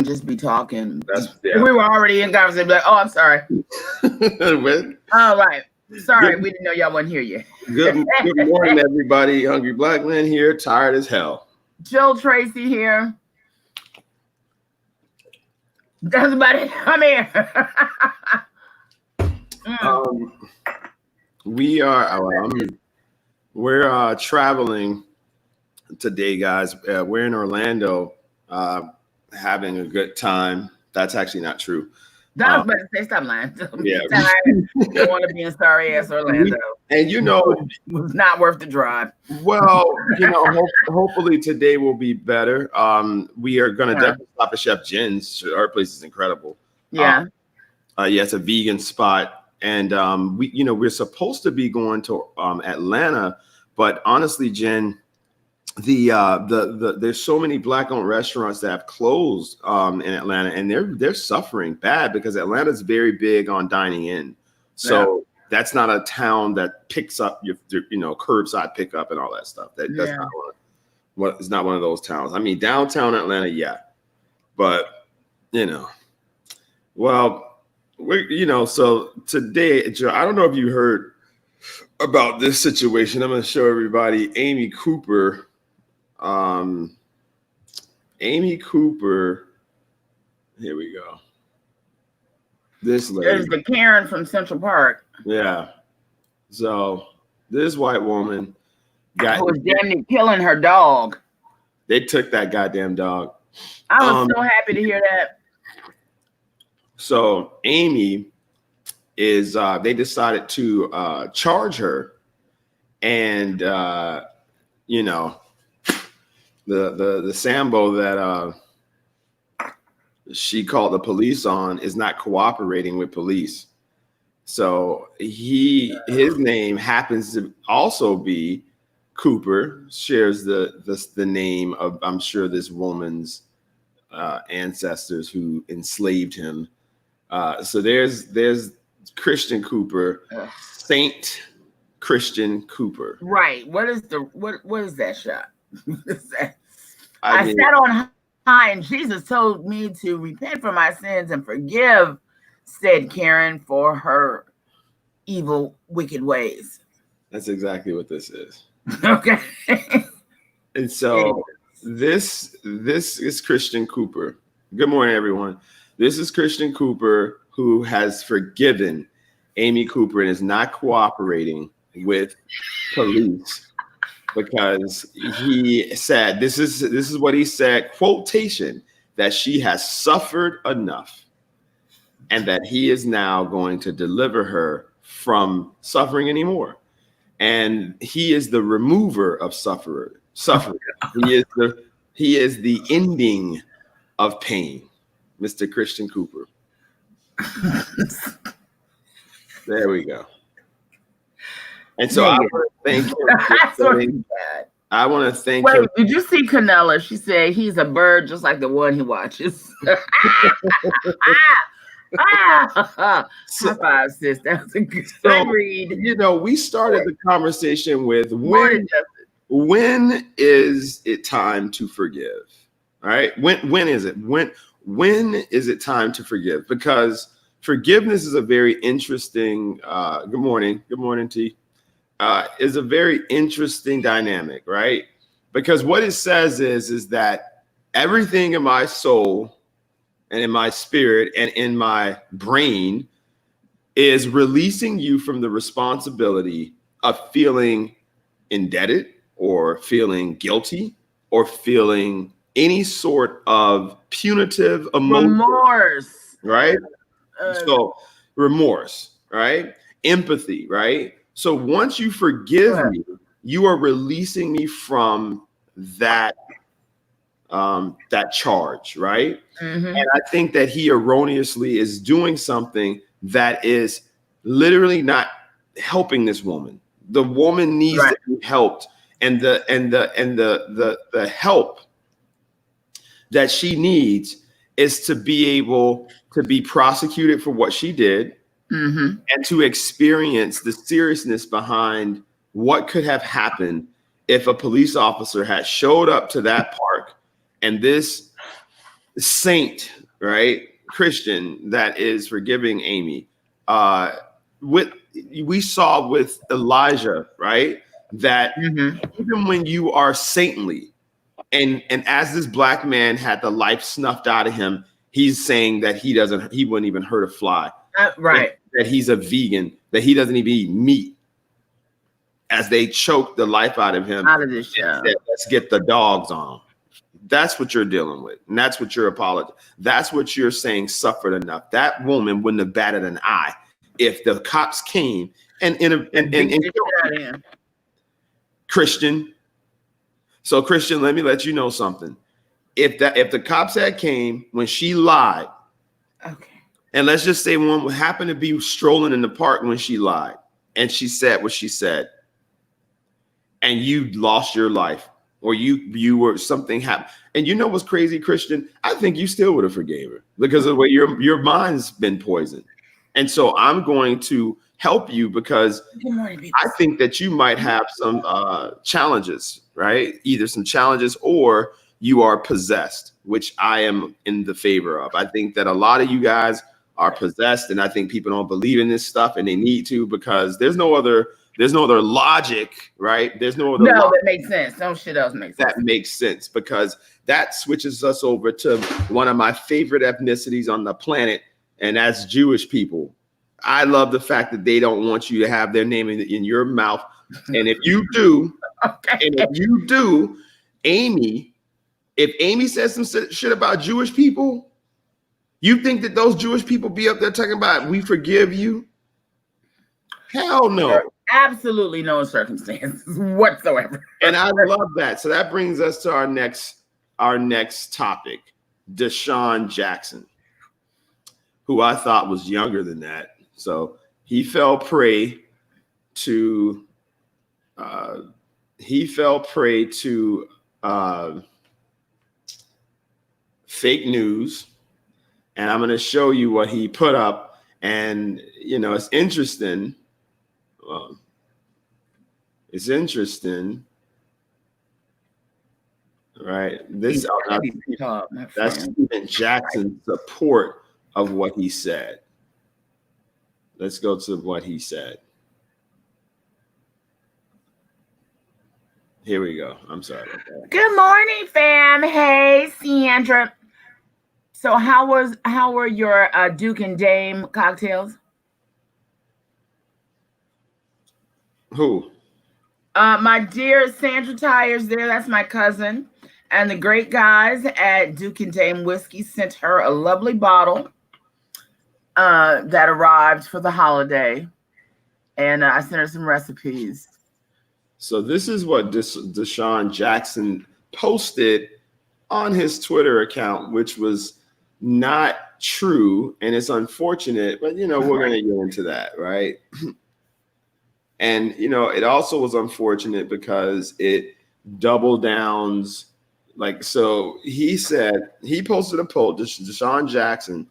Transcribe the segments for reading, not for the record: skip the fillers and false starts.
just be talking. Yeah. We were already in conversation. Like, oh, I'm sorry. All right. Sorry, we didn't know y'all wasn't here yet. Good morning, everybody. Hungry Black Man here, tired as hell. Jill Tracy here. That's about it. I'm here. We're traveling today, guys. We're in Orlando, having a good time. That's actually not true. I was about to say, stop lying. Yeah. Don't want to be in sorry ass Orlando. And it was not worth the drive. Well, hopefully today will be better. We are going to definitely stop at Chef Jen's. Our place is incredible. Yeah. It's a vegan spot, and we're supposed to be going to Atlanta, but honestly, Jen, there's so many Black-owned restaurants that have closed in Atlanta, and they're suffering bad because Atlanta's very big on dining in. So that's not a town that picks up your curbside pickup and all that stuff. That's it's not one of those towns. I mean, downtown Atlanta, yeah, but so today, Joe, I don't know if you heard about this situation. I'm going to show everybody Amy Cooper. Amy Cooper. Here we go. This lady. There's the Karen from Central Park. Yeah. So this white woman was damn near killing her dog. They took that goddamn dog. I was so happy to hear that. So Amy is they decided to charge her, and the Sambo that she called the police on is not cooperating with police. So his name happens to also be Cooper, shares the name of, I'm sure, this woman's ancestors who enslaved him. So there's Christian Cooper, Saint Christian Cooper. Right. What is that shot? I sat on high, and Jesus told me to repent for my sins and forgive, said Karen, for her evil, wicked ways. That's exactly what this is. Okay. And so this is Christian Cooper. Good morning, everyone. This is Christian Cooper, who has forgiven Amy Cooper and is not cooperating with police because he said, this is what he said, quotation, that she has suffered enough and that he is now going to deliver her from suffering anymore. And he is the remover of suffering. He is the ending of pain. Mr. Christian Cooper. There we go. And so I want to thank him. I want to thank him. Did you see Canella? She said he's a bird just like the one he watches. High five, sis. That was a good read. We started the conversation with when is it time to forgive? All right. When is it? When is it time to forgive? Because forgiveness is a very interesting, good morning, T, is a very interesting dynamic, right? Because what it says is that everything in my soul and in my spirit and in my brain is releasing you from the responsibility of feeling indebted or feeling guilty or feeling any sort of punitive emotion. Remorse. Right? So remorse, right? Empathy, right? So once you forgive me, you are releasing me from that charge, right? Mm-hmm. And I think that he erroneously is doing something that is literally not helping this woman. The woman needs to be helped, and the help that she needs is to be able to be prosecuted for what she did, mm-hmm. and to experience the seriousness behind what could have happened if a police officer had showed up to that park and this saint, right, Christian that is forgiving Amy. We saw with Elijah, right, that even when you are saintly, and as this black man had the life snuffed out of him, he's saying that he wouldn't even hurt a fly, right? That he's a vegan, that he doesn't even eat meat. As they choked the life out of him, out of this show. Said, let's get the dogs on. That's what you're dealing with, and that's what you're apologizing. That's what you're saying suffered enough. That woman wouldn't have batted an eye if the cops came and Christian. So Christian, let me let you know something. If the cops had came when she lied, okay, and let's just say one happened to be strolling in the park when she lied, and she said what she said, and you lost your life, or you were something happened, and you know what's crazy, Christian? I think you still would have forgave her because of the way your mind's been poisoned. And so I'm going to help you because I think that you might have some challenges, right? Either some challenges or you are possessed, which I am in the favor of. I think that a lot of you guys are possessed, and I think people don't believe in this stuff, and they need to because there's no other logic, right? There's no other that makes sense. No shit else makes sense. That makes sense because that switches us over to one of my favorite ethnicities on the planet, and that's Jewish people. I love the fact that they don't want you to have their name in your mouth. And if you do, if Amy says some shit about Jewish people, you think that those Jewish people be up there talking about we forgive you? Hell no. Absolutely no circumstances whatsoever. And I love that. So that brings us to our next topic, Desean Jackson, who I thought was younger than that. So he fell prey to fake news, and I'm going to show you what he put up. And it's interesting. Right? That's Desean Jackson's support of what he said. Let's go to what he said. Here we go. I'm sorry about that. Good morning, fam. Hey, Sandra. So how were your Duke and Dame cocktails? Who? My dear Sandra Tyers there. That's my cousin. And the great guys at Duke and Dame Whiskey sent her a lovely bottle that arrived for the holiday. And I sent her some recipes. So this is what Desean Jackson posted on his Twitter account, which was not true. And it's unfortunate, but we're going to get into that, right? And, it also was unfortunate because it double downs. Like, so he said, he posted a post, Desean Jackson.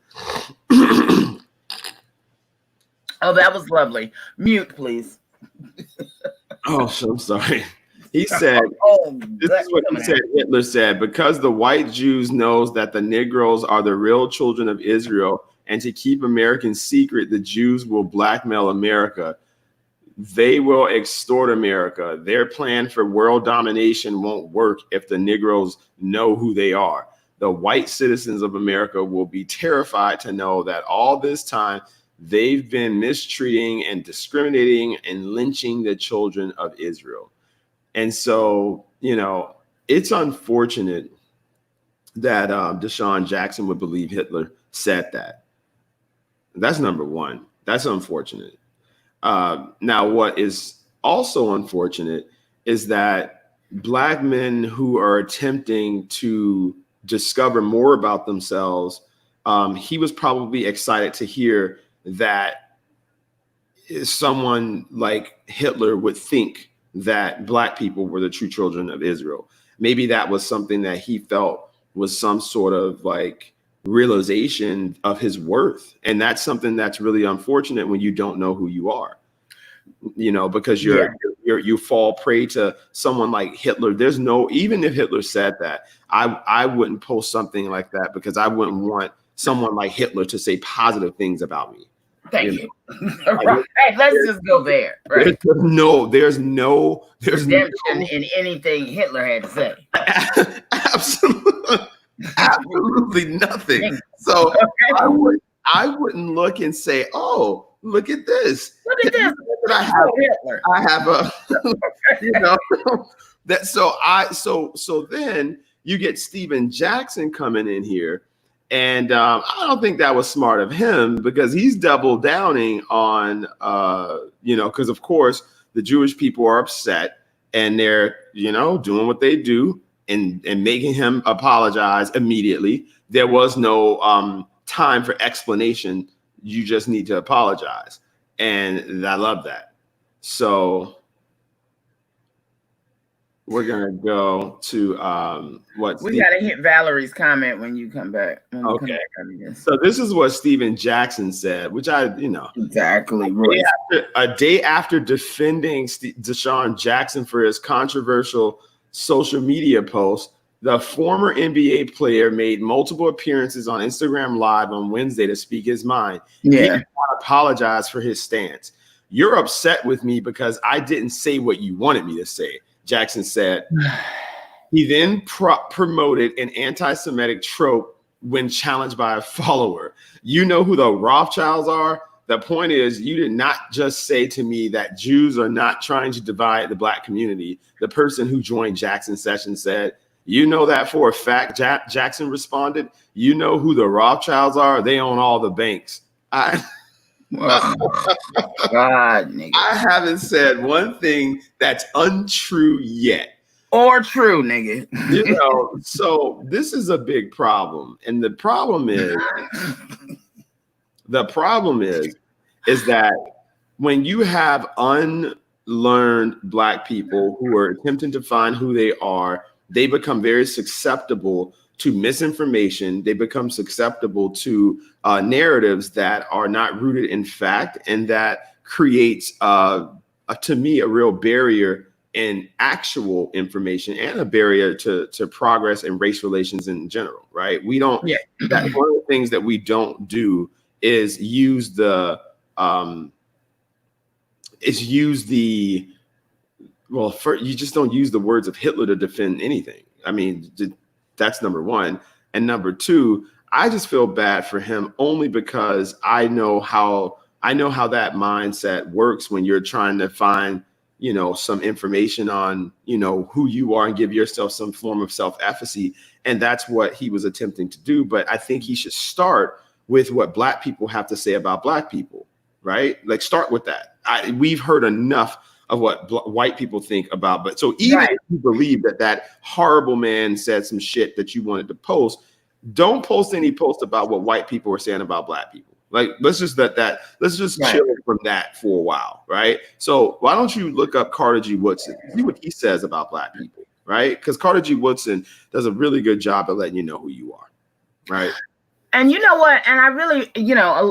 Oh, that was lovely. Mute, please. Oh, so I'm sorry. He said, this is what he said, Hitler said, because the white Jews knows that the Negroes are the real children of Israel, and to keep Americans secret, the Jews will blackmail America. They will extort America. Their plan for world domination won't work if the Negroes know who they are. The white citizens of America will be terrified to know that all this time they've been mistreating and discriminating and lynching the children of Israel. And so, it's unfortunate that Desean Jackson would believe Hitler said that. That's number one. That's unfortunate. Now, what is also unfortunate is that Black men who are attempting to discover more about themselves, he was probably excited to hear that someone like Hitler would think that Black people were the true children of Israel. Maybe that was something that he felt was some sort of like realization of his worth. And that's something that's really unfortunate when you don't know who you are. because you fall prey to someone like Hitler. There's no, even if Hitler said that, I wouldn't post something like that because I wouldn't want someone like Hitler to say positive things about me. Thank you. Right. Let's just go there. Right. There's no redemption in anything Hitler had to say. Absolutely nothing. So I wouldn't look and say, "Oh, look at this! Look at this! I have a, that." So then you get Desean Jackson coming in here. And I don't think that was smart of him because he's double downing on, because of course the Jewish people are upset and they're, doing what they do and making him apologize immediately. There was no time for explanation. You just need to apologize. And I love that. So we're gonna go to we gotta hit Valerie's comment when you come back. Okay. So this is what Desean Jackson said, which exactly a day after defending Desean Jackson for his controversial social media post, the former NBA player made multiple appearances on Instagram Live on Wednesday to speak his mind. Yeah. He did not apologize for his stance. You're upset with me because I didn't say what you wanted me to say, Jackson said. He then promoted an anti-Semitic trope when challenged by a follower. You know who the Rothschilds are? The point is, you did not just say to me that Jews are not trying to divide the Black community. The person who joined Jackson's session said, you know that for a fact. Jackson responded, you know who the Rothschilds are? They own all the banks. God, nigga. I haven't said one thing that's untrue yet. Or true, nigga. So this is a big problem. And the problem is that when you have unlearned Black people who are attempting to find who they are, they become very susceptible to misinformation. They become susceptible to narratives that are not rooted in fact, and that creates, to me, a real barrier in actual information and a barrier to progress and race relations in general, right? We don't. Yeah. That's one of the things that we don't do is use the you just don't use the words of Hitler to defend anything. I mean, that's number one. And number two, I just feel bad for him only because I know how that mindset works when you're trying to find, some information on, who you are and give yourself some form of self-efficacy. And that's what he was attempting to do. But I think he should start with what Black people have to say about Black people, right? Like, start with that. We've heard enough of what white people think about, but so even if you believe that horrible man said some shit that you wanted to post, don't post any post about what white people are saying about Black people. Like, let's just chill from that for a while, right? So why don't you look up Carter G. Woodson, see what he says about Black people, right? Because Carter G. Woodson does a really good job of letting you know who you are, right? And you know what? And I really,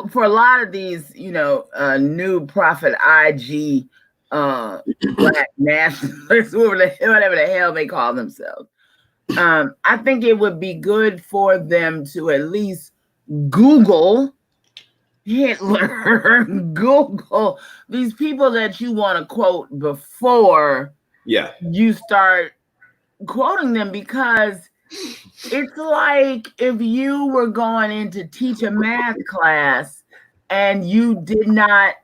for a lot of these, new prophet IG Black nationalists, whatever the hell they call themselves, I think it would be good for them to at least Google Hitler, Google these people that you want to quote before you start quoting them, because it's like if you were going in to teach a math class and you did not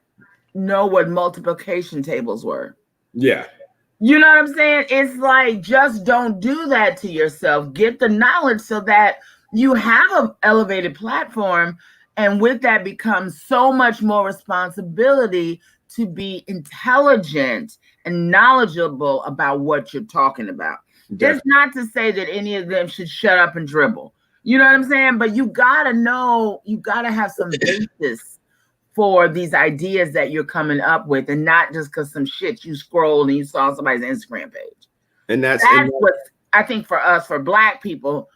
know what multiplication tables were. Yeah. You know what I'm saying? It's like, just don't do that to yourself. Get the knowledge so that you have an elevated platform. And with that becomes so much more responsibility to be intelligent and knowledgeable about what you're talking about. That's not to say that any of them should shut up and dribble. You know what I'm saying? But you gotta know, you gotta have some basis for these ideas that you're coming up with, and not just because some shit you scrolled and you saw somebody's Instagram page. And that's what I think for us, for Black people,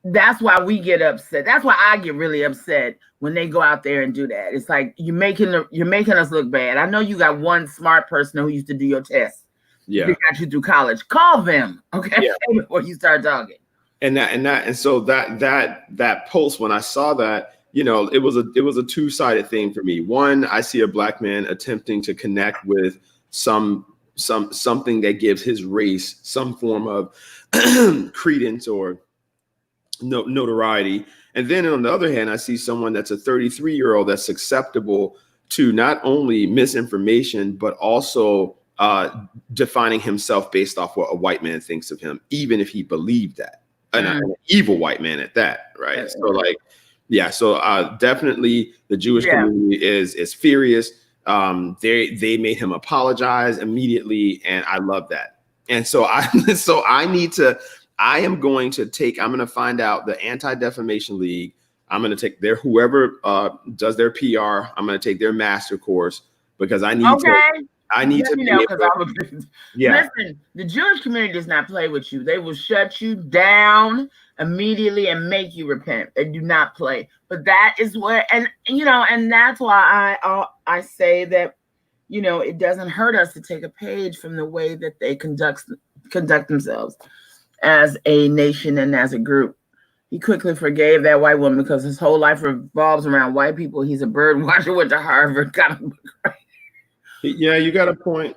that's why we get upset. That's why I get really upset when they go out there and do that. It's like you're making us look bad. I know you got one smart person who used to do your test. Yeah, they got you through college. Call them, okay, before you start talking. And so that post, when I saw that, you know, it was a two-sided thing for me. One, I see a Black man attempting to connect with something that gives his race some form of credence or notoriety. And then on the other hand, I see someone that's a 33-year-old that's susceptible to not only misinformation, but also defining himself based off what a white man thinks of him, even if he believed that, an evil white man at that, right? So like, yeah, so definitely the Jewish community is furious. They made him apologize immediately, and I love that. And so I'm going to find out the Anti-Defamation League. I'm going to take whoever does their PR. I'm going to take their master course because I need to. Listen, the Jewish community does not play with you. They will shut you down immediately and make you repent. They do not play. But that is where, and that's why I say that, it doesn't hurt us to take a page from the way that they conduct themselves as a nation and as a group. He quickly forgave that white woman because his whole life revolves around white people. He's a bird watcher, went to Harvard, got a Yeah, you got a point.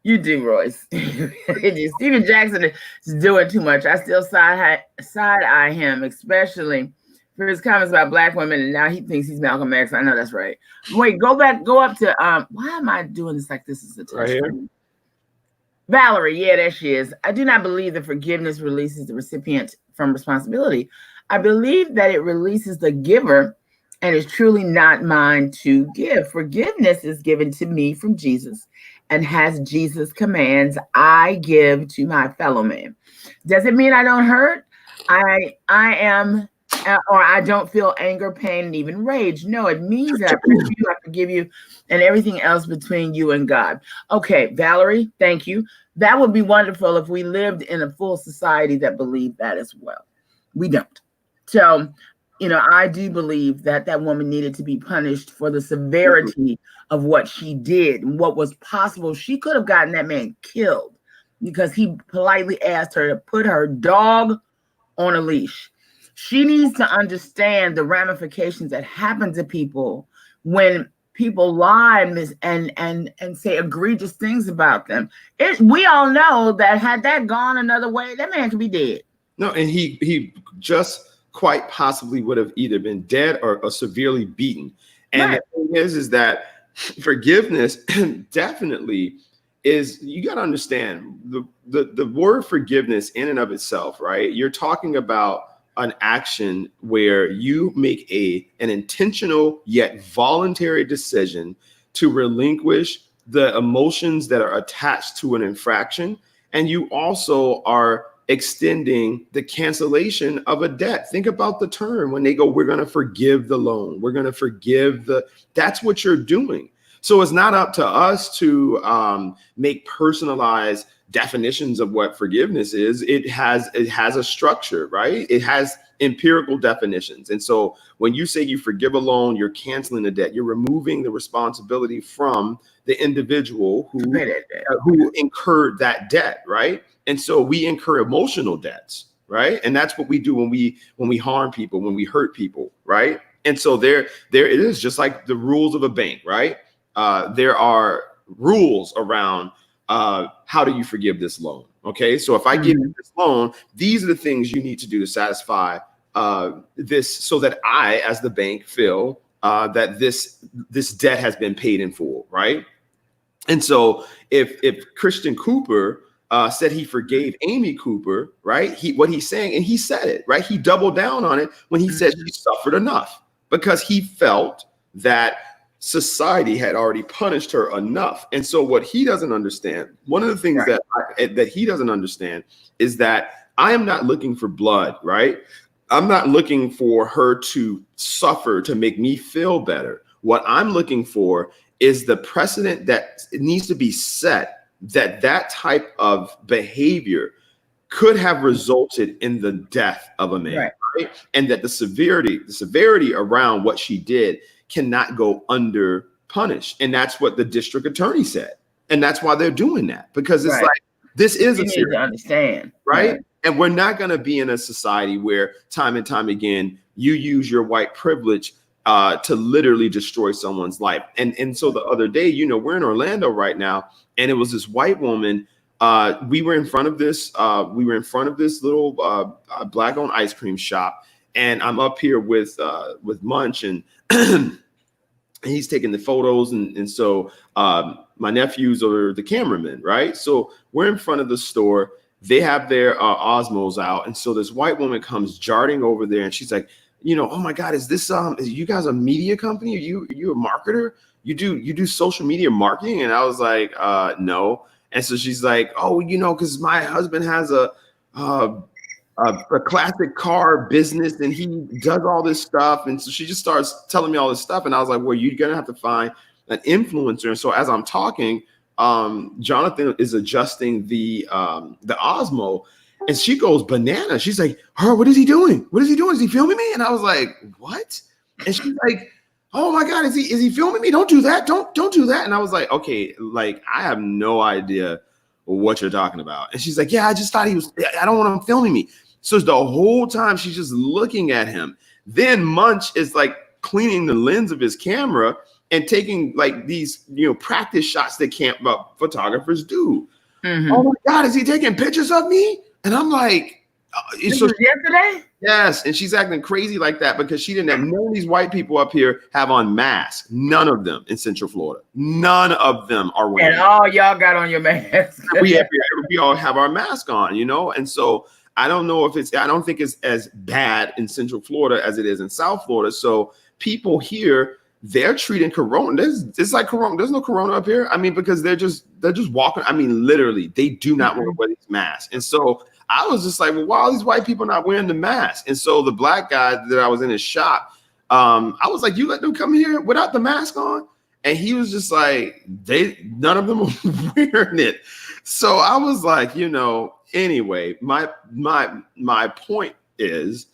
You do, Royce. Desean Jackson is doing too much. I still side eye him, especially for his comments about Black women, and now he thinks he's Malcolm X. I know that's right. Wait, go up to why am I doing this like this is a test? Right here. Valerie, yeah, there she is. I do not believe that forgiveness releases the recipient from responsibility. I believe that it releases the giver and is truly not mine to give. Forgiveness is given to me from Jesus and has Jesus' commands I give to my fellow man. Does it mean I don't hurt? I am, or I don't feel anger, pain, and even rage. No, it means that I forgive you and everything else between you and God. Okay, Valerie, thank you. That would be wonderful if we lived in a full society that believed that as well. We don't. So, I do believe that that woman needed to be punished for the severity of what she did and what was possible. She could have gotten that man killed because he politely asked her to put her dog on a leash. She needs to understand the ramifications that happen to people when people lie and say egregious things about them. We all know that had that gone another way, that man could be dead. No, and he just quite possibly would have either been dead or severely beaten. And the thing is that forgiveness definitely is, you got to understand the word forgiveness in and of itself, right? You're talking about an action where you make an intentional yet voluntary decision to relinquish the emotions that are attached to an infraction. And you also are extending the cancellation of a debt. Think about the term when they go, we're going to forgive the loan. We're going to forgive that's what you're doing. So it's not up to us to make personalized definitions of what forgiveness is. It has a structure, right? It has empirical definitions. And so when you say you forgive a loan, you're canceling the debt. You're removing the responsibility from the individual who incurred that debt, right? And so we incur emotional debts, right? And that's what we do when we harm people, when we hurt people, right? And so there it is, just like the rules of a bank, right? There are rules around how do you forgive this loan? Okay, so if I give you this loan, these are the things you need to do to satisfy this, so that I, as the bank, feel that this debt has been paid in full, right? And so if Christian Cooper said he forgave Amy Cooper, right? What he's saying, and he said it, right? He doubled down on it when he said she suffered enough, because he felt that society had already punished her enough. And so what he doesn't understand, one of the things that he doesn't understand is that I am not looking for blood, right? I'm not looking for her to suffer to make me feel better. What I'm looking for is the precedent that needs to be set, that type of behavior could have resulted in the death of a man. right? And that the severity around what she did cannot go under punished. And that's what the district attorney said. And that's why they're doing that, because it's like, this is you need to understand, right? And we're not going to be in a society where time and time again, you use your white privilege to literally destroy someone's life. And so the other day, you know, we're in Orlando right now, and it was this white woman. We were in front of this little black-owned ice cream shop, and I'm up here with Munch, and he's taking the photos, and so my nephews are the cameramen, right? So we're in front of the store. They have their Osmos out, and so this white woman comes darting over there, and she's like, you know, oh my God, is you guys a media company? Are you a marketer? You do social media marketing? And I was like, no. And so she's like, oh, you know, because my husband has a classic car business, and he does all this stuff. And so she just starts telling me all this stuff. And I was like, well, you're gonna have to find an influencer. And so as I'm talking, Jonathan is adjusting the Osmo, and she goes bananas. She's like, what is he doing? What is he doing? Is he filming me? And I was like, what? And she's like, oh my God, is he filming me? Don't do that. Don't do that. And I was like, okay, like, I have no idea what you're talking about. And she's like, yeah, I just thought I don't want him filming me. So the whole time she's just looking at him. Then Munch is like cleaning the lens of his camera and taking like these, you know, practice shots that photographers do. Mm-hmm. Oh my God, is he taking pictures of me? And I'm like, this was yesterday? Yes. And she's acting crazy like that because she didn't have none of these white people up here have on masks. None of them in Central Florida. None of them are wearing. And all y'all got on your mask. we all have our mask on, you know? And so I don't know if I don't think it's as bad in Central Florida as it is in South Florida. So people here, they're treating corona. It's like corona. There's no corona up here. I mean, because they're just walking. I mean, literally, they do not want to wear these masks. And so I was just like, well, why are these white people not wearing the mask? And so the black guy that I was in his shop, I was like, you let them come here without the mask on? And he was just like, none of them were wearing it. So I was like, you know, anyway, my point is,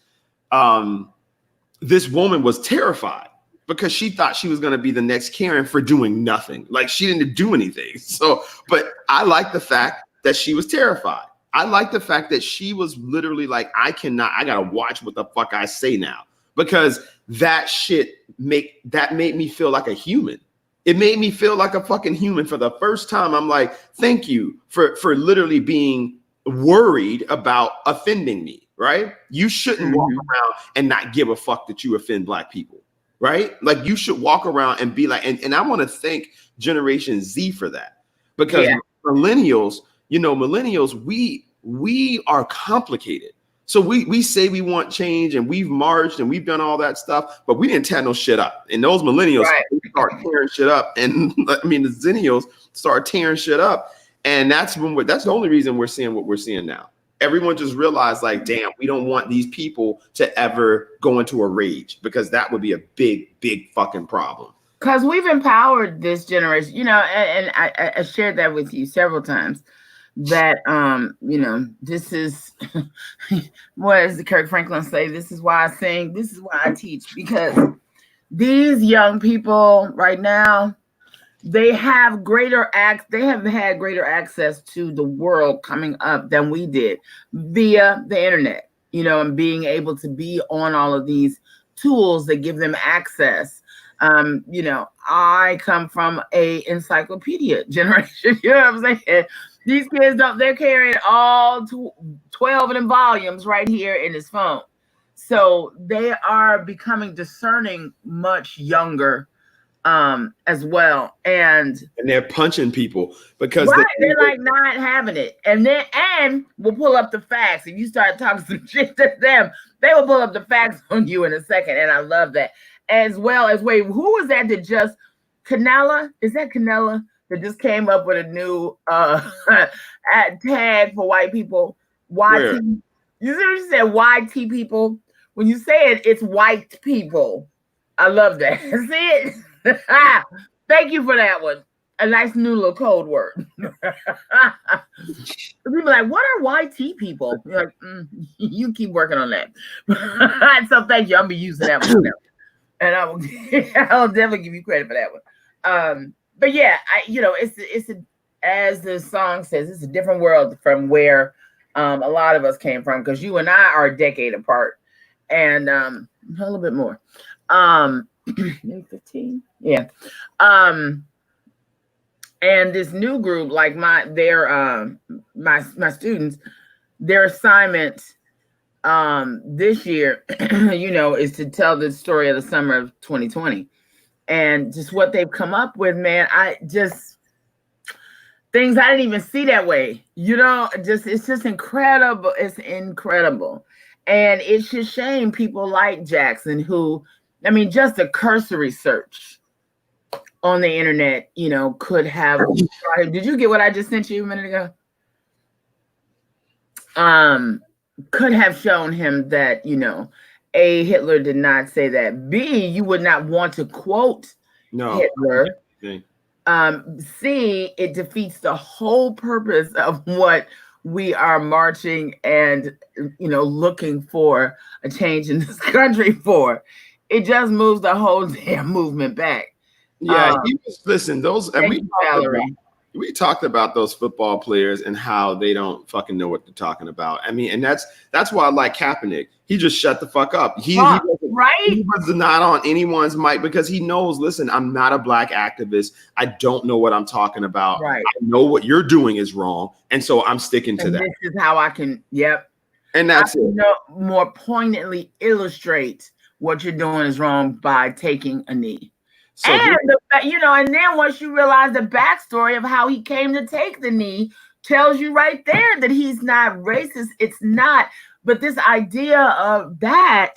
this woman was terrified because she thought she was going to be the next Karen for doing nothing. Like, she didn't do anything. So, but I like the fact that she was terrified. I like the fact that she was literally like, I got to watch what the fuck I say now, because that shit made me feel like a human. It made me feel like a fucking human for the first time. I'm like, thank you for literally being worried about offending me, right? You shouldn't walk around and not give a fuck that you offend black people, right? Like, you should walk around and be like, and I want to thank Generation Z for that, because millennials, we are complicated. So we say we want change, and we've marched and we've done all that stuff, but we didn't tear no shit up. And those millennials start tearing shit up. And I mean, the zennials start tearing shit up. And that's the only reason we're seeing what we're seeing now. Everyone just realized, like, damn, we don't want these people to ever go into a rage, because that would be a big, big fucking problem. Because we've empowered this generation, you know, and I shared that with you several times, that, you know, this is, what does Kirk Franklin say? This is why I sing. This is why I teach, because these young people right now, they have had greater access to the world coming up than we did via the internet, you know, and being able to be on all of these tools that give them access. You know, I come from a encyclopedia generation. You know what I'm saying? These kids they're carrying all 12 of them volumes right here in his phone. So they are becoming discerning much younger as well. And they're punching people because they're like not having it. And we'll pull up the facts. If you start talking some shit to them, they will pull up the facts on you in a second. And I love that. As well as, wait, who was that just Canella? Is that Canella that just came up with a new tag for white people? YT. You see what you said? YT people. When you say it, it's white people. I love that. See it? Thank you for that one. a nice new little code word. People are like, what are YT people? You're like, you keep working on that. So thank you. I'll be using that one now. And I'll definitely give you credit for that one. But yeah, it's as the song says, it's a different world from where a lot of us came from, because you and I are a decade apart, and a little bit more. Maybe 15. Yeah. And this new group, like my students, their assignment this year, is to tell the story of the summer of 2020, and just what they've come up with, man. Things I didn't even see that way, it's just incredible. It's incredible. And it's a shame people like Jackson, who, I mean, just a cursory search on the internet, could have. Did you get what I just sent you a minute ago? Could have shown him that, A, Hitler did not say that. B, you would not want to quote Hitler. Okay. C, it defeats the whole purpose of what we are marching and, looking for a change in this country for. It just moves the whole damn movement back. Yeah, listen, those, and we talked about those football players and how they don't fucking know what they're talking about. I mean, and that's why I like Kaepernick. He just shut the fuck up. He was not on anyone's mic, because he knows, listen, I'm not a black activist. I don't know what I'm talking about. Right. I know what you're doing is wrong. And so I'm sticking to that. This is how I can, And that's it. More poignantly illustrate what you're doing is wrong by taking a knee. So and then once you realize the backstory of how he came to take the knee, tells you right there that he's not racist. It's not. But this idea of that,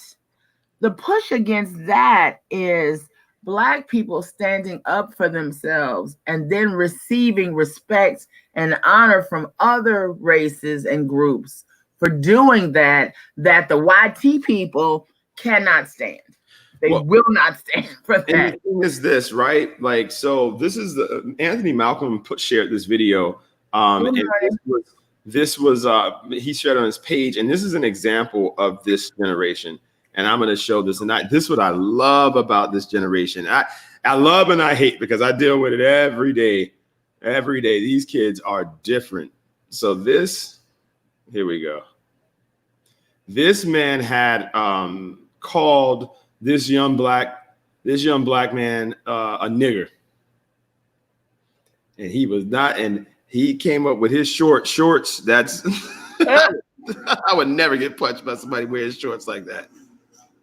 the push against that is Black people standing up for themselves and then receiving respect and honor from other races and groups for doing that the YT people cannot stand. They will not stand for that. And the thing is this, right? Like, so this is Anthony Malcolm shared this video. And this was he shared on his page, and this is an example of this generation. And I'm going to show this. And this is what I love about this generation. I love and I hate, because I deal with it every day. Every day. These kids are different. So here we go. This man had called this young black man a nigger, and he was not, and he came up with his shorts. That's I would never get punched by somebody wearing shorts like that.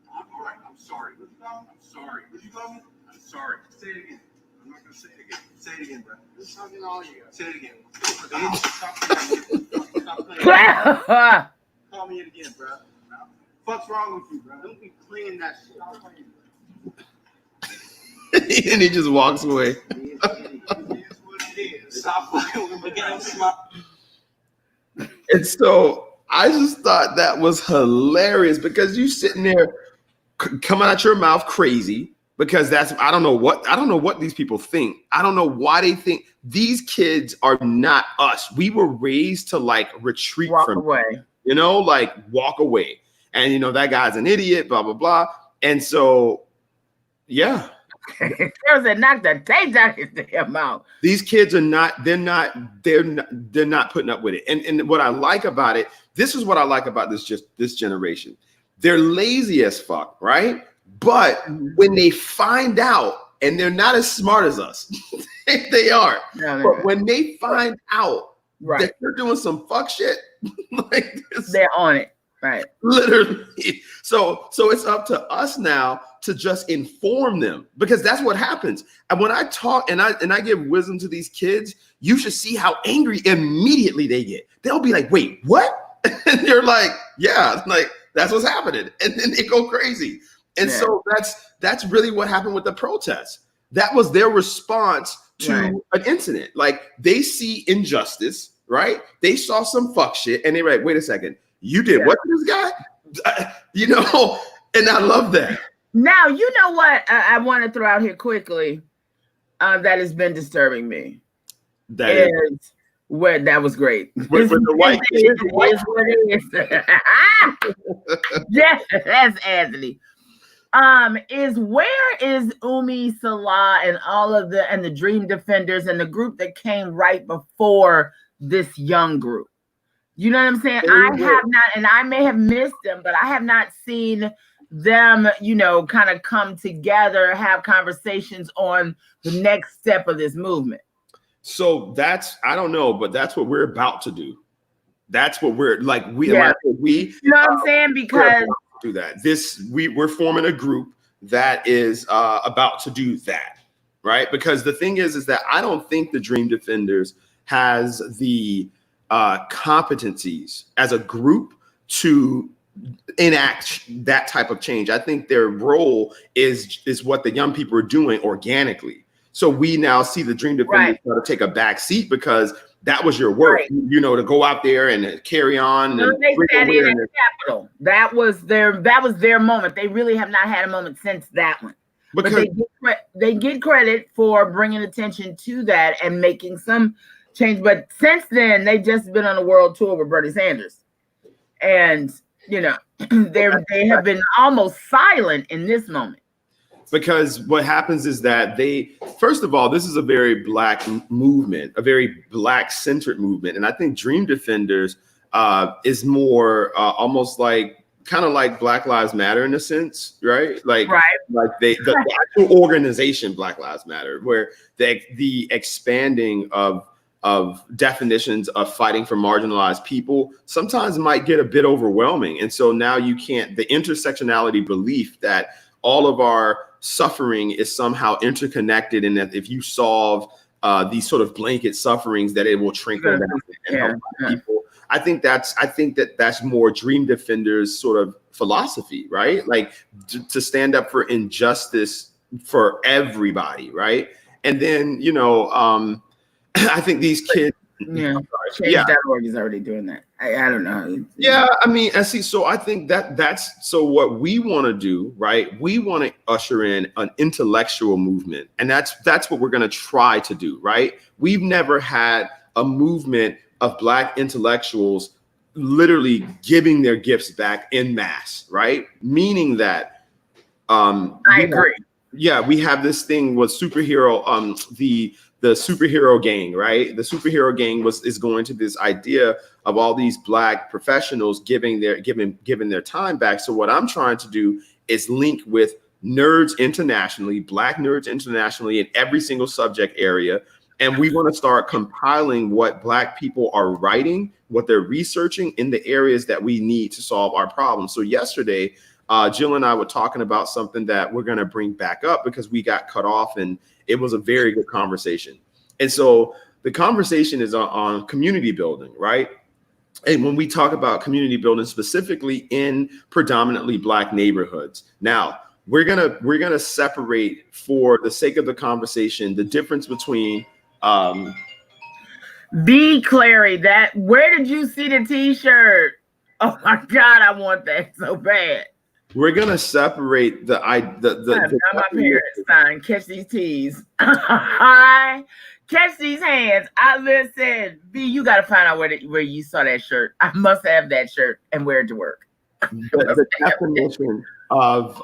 All right, I'm sorry. I'm sorry. What you call me? I'm sorry. Say it again. I'm not gonna say it again. Say it again, bro. This is something all you got. Say it again. Call me it again, bro. What's wrong with you, bro? Don't be playing that shit. And he just walks away. And so I just thought that was hilarious, because you sitting there coming out your mouth crazy, because I don't know what these people think. I don't know why they think these kids are not us. We were raised to like retreat from away. Like walk away. And that guy's an idiot, blah blah blah. And so, yeah, there's a knock the tape down his damn mouth. These kids are not. They're not putting up with it. And what I like about it, this is what I like about this generation. They're lazy as fuck, right? But when they find out, and they're not as smart as us, they are. No, but when they find out that they're doing some fuck shit, like this, they're on it. Right. Literally. So it's up to us now to just inform them, because that's what happens. And when I talk and I give wisdom to these kids, you should see how angry immediately they get. They'll be like, wait, what? And they're like, yeah, like that's what's happening. And then they go crazy. And so that's really what happened with the protests. That was their response to an incident. Like, they see injustice, right? They saw some fuck shit and they were like, wait a second. You did what to this guy? And I love that. Now, you know what I want to throw out here quickly. that has been disturbing me. That is where that was great. with the white is what it is. Yes, that's Anthony. Is where is Umi Salah and all of the Dream Defenders and the group that came right before this young group? You know what I'm saying? I have not, and I may have missed them, but I have not seen them, kind of come together, have conversations on the next step of this movement. So I don't know, but that's what we're about to do. That's what we're like. You know what I'm saying? Because do that. We're forming a group that is about to do that, right? Because the thing is that I don't think the Dream Defenders has the competencies as a group to enact that type of change. I think their role is what the young people are doing organically. So we now see the Dream Defenders try to take a back seat because that was your work, to go out there and carry on. They sat in at the Capitol. That was their moment. They really have not had a moment since that one. Because but they get credit for bringing attention to that and making some change. But since then, they've just been on a world tour with Bernie Sanders, and they have been almost silent in this moment. Because what happens is that first of all, this is a very Black movement, a very Black-centered movement. And I think Dream Defenders is more almost kind of like Black Lives Matter in a sense, right? Like the actual organization Black Lives Matter, where the expanding of definitions of fighting for marginalized people sometimes might get a bit overwhelming. And so now the intersectionality belief that all of our suffering is somehow interconnected, and that if you solve these sort of blanket sufferings, that it will trickle down and help people. I think that's more Dream Defenders sort of philosophy, right? Like to stand up for injustice for everybody, right? And then I think these kids. Change.org is already doing that. I don't know. Yeah, I mean, I see. So I think that's what we want to do, right? We want to usher in an intellectual movement, and that's what we're going to try to do, right? We've never had a movement of Black intellectuals literally giving their gifts back en masse, right? Meaning that I agree. We have this thing with superhero, the superhero gang, right? The superhero gang is going to this idea of all these Black professionals giving their time back. So what I'm trying to do is link with nerds internationally, Black nerds internationally in every single subject area. And we want to start compiling what Black people are writing, what they're researching in the areas that we need to solve our problems. So yesterday, Jill and I were talking about something that we're going to bring back up because we got cut off, and it was a very good conversation. And so the conversation is on community building, right? And when we talk about community building specifically in predominantly Black neighborhoods, now we're gonna separate, for the sake of the conversation, the difference between B. Clary, where did you see the T-shirt? Oh my God, I want that so bad. We're gonna separate the my parents sign. Catch these tees. Catch these hands. I listen. B, you gotta find out where you saw that shirt. I must have that shirt and wear it to work. The definition of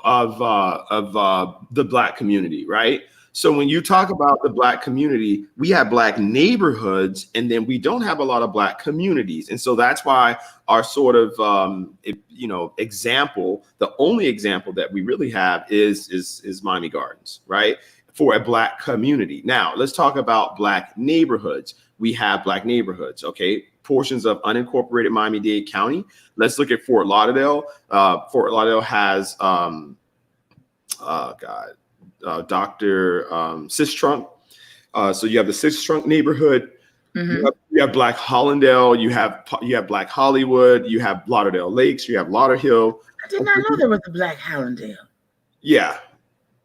the Black community, right? So when you talk about the Black community, we have Black neighborhoods, and then we don't have a lot of Black communities. And so that's why our sort of, example, the only example that we really have is Miami Gardens, right? For a Black community. Now, let's talk about Black neighborhoods. We have Black neighborhoods, okay? Portions of unincorporated Miami-Dade County. Let's look at Fort Lauderdale. Fort Lauderdale has, Dr. Sistrunk. So you have the Sistrunk neighborhood. Mm-hmm. You have Black Hollandale. You have Black Hollywood. You have Lauderdale Lakes. You have Lauderhill. I did not know there was a Black Hollandale. Yeah.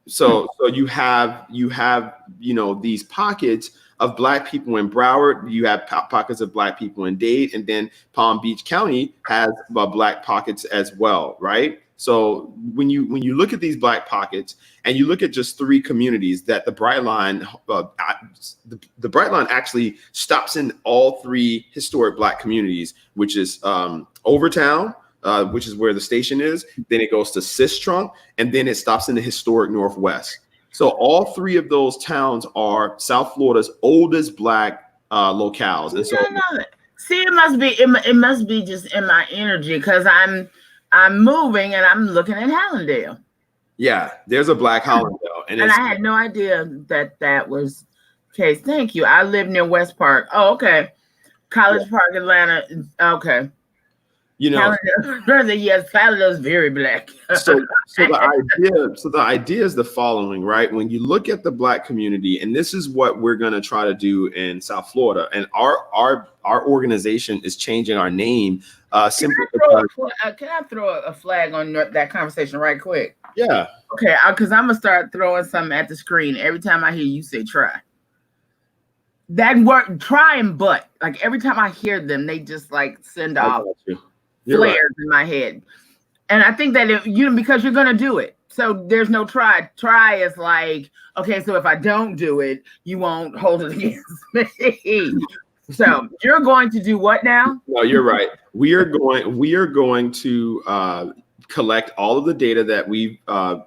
So you have these pockets of Black people in Broward. You have pockets of Black people in Dade, and then Palm Beach County has Black pockets as well, right? So when you look at these black pockets and you look at just 3 communities that the Bright Line, the Bright Line actually stops in all 3 historic black communities, which is Overtown, which is where the station is. Then it goes to Sistrunk, and then it stops in the historic Northwest. So all 3 of those towns are South Florida's oldest black locales. And so, see, it must be just in my energy because I'm moving and I'm looking at Hallandale. Yeah, there's a black Hallandale, and I had no idea that was the case. Thank you. I live near West Park. Oh, okay. College Park, Atlanta. Okay. You know, yes, Hallandale is very black. so the idea is the following, right? When you look at the black community, and this is what we're going to try to do in South Florida, and our organization is changing our name. Simply can I throw a flag on that conversation right quick? Yeah. Okay, because I'm gonna start throwing something at the screen every time I hear you say try. That word, try and but, like every time I hear them, they just like send off flares in my head. And I think that because you're gonna do it, so there's no try. Try is like, okay, so if I don't do it, you won't hold it against me. So you're going to do what now? No, you're right. We are going to collect all of the data that we're going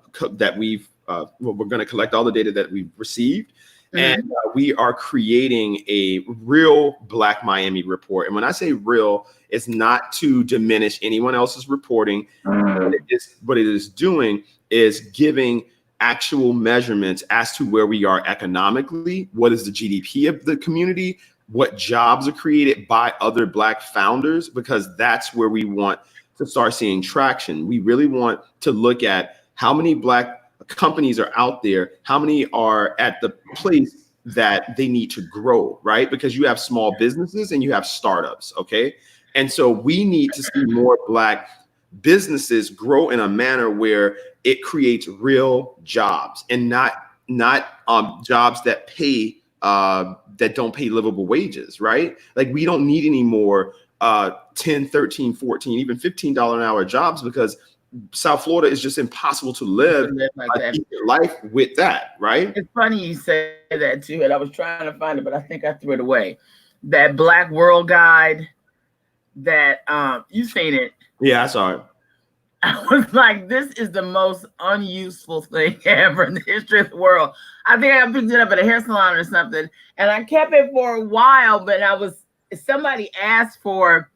to collect all the data that we've received. And we are creating a real Black Miami report. And when I say real, it's not to diminish anyone else's reporting. What it is doing is giving actual measurements as to where we are economically, what is the GDP of the community, what jobs are created by other Black founders, because that's where we want to start seeing traction. We really want to look at how many Black companies are out there, how many are at the place that they need to grow, right? Because you have small businesses and you have startups, okay? And so we need to see more Black businesses grow in a manner where it creates real jobs and not jobs that pay that don't pay livable wages, right? Like we don't need any more 10, 13, 14, even $15 an hour jobs, because South Florida is just impossible to live life with that, right? It's funny you say that too, and I was trying to find it, but I think I threw it away. That Black World Guide that you've seen it. Yeah, I saw it. I was like, this is the most unuseful thing ever in the history of the world. I think I picked it up at a hair salon or something, and I kept it for a while, but somebody asked for,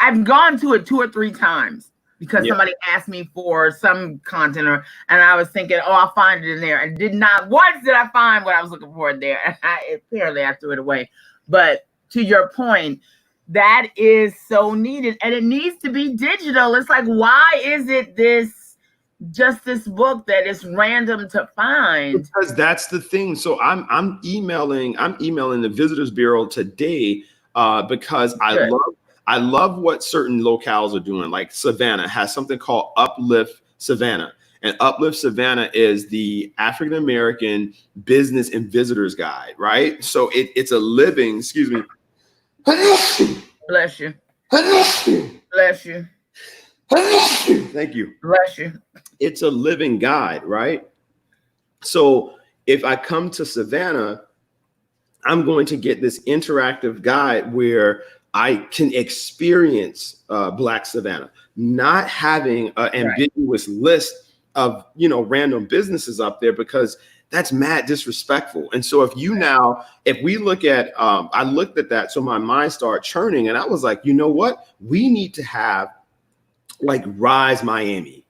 I've gone to it 2 or 3 times because somebody asked me for some content, and I was thinking, oh, I'll find it in there. I did not. Once did I find what I was looking for there, and apparently I threw it away. But to your point, that is so needed, and it needs to be digital. It's like, why is it this book that is random to find? Because that's the thing. So I'm emailing the Visitors Bureau today because I love what certain locales are doing. Like Savannah has something called Uplift Savannah, and Uplift Savannah is the African American Business and Visitors Guide, right? So it's a living. Excuse me. Bless you. Bless you. Thank you. Bless you. It's a living guide, right? So if I come to Savannah, I'm going to get this interactive guide where I can experience Black Savannah, not having an ambiguous list of random businesses up there, because that's mad disrespectful. And so if we look at, I looked at that, so my mind started churning, and I was like, you know what? We need to have like Rise Miami,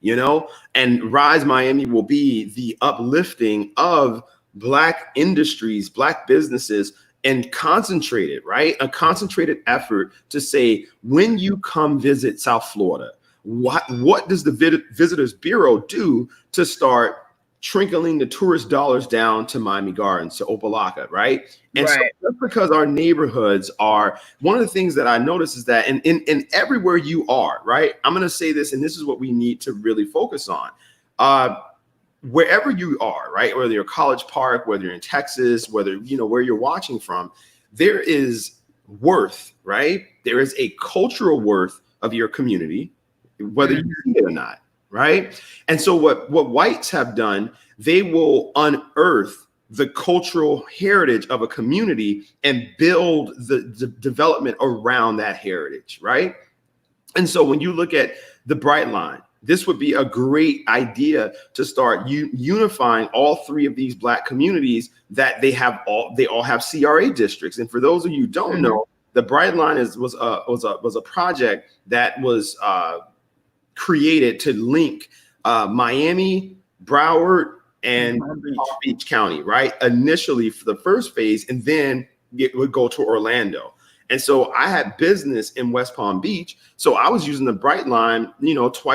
and Rise Miami will be the uplifting of Black industries, Black businesses, and concentrated, right? A concentrated effort to say, when you come visit South Florida, what does the Visitors Bureau do to start trickling the tourist dollars down to Miami Gardens, to Opelika, right? And so just because our neighborhoods are, one of the things that I notice is that in everywhere you are, right? I'm going to say this, and this is what we need to really focus on. Wherever you are, right? Whether you're College Park, whether you're in Texas, whether, where you're watching from, there is worth, right? There is a cultural worth of your community, whether you see it or not. right? And so what whites have done, they will unearth the cultural heritage of a community and build the development around that heritage, right? And so when you look at the Bright Line, this would be a great idea to start unifying all three of these Black communities that they all have CRA districts. And for those of you who don't know, the Bright Line was a project that was created to link Miami, Broward, and Palm Beach County, right? Initially for the first phase, and then it would go to Orlando. And so I had business in West Palm Beach. So I was using the Bright Line,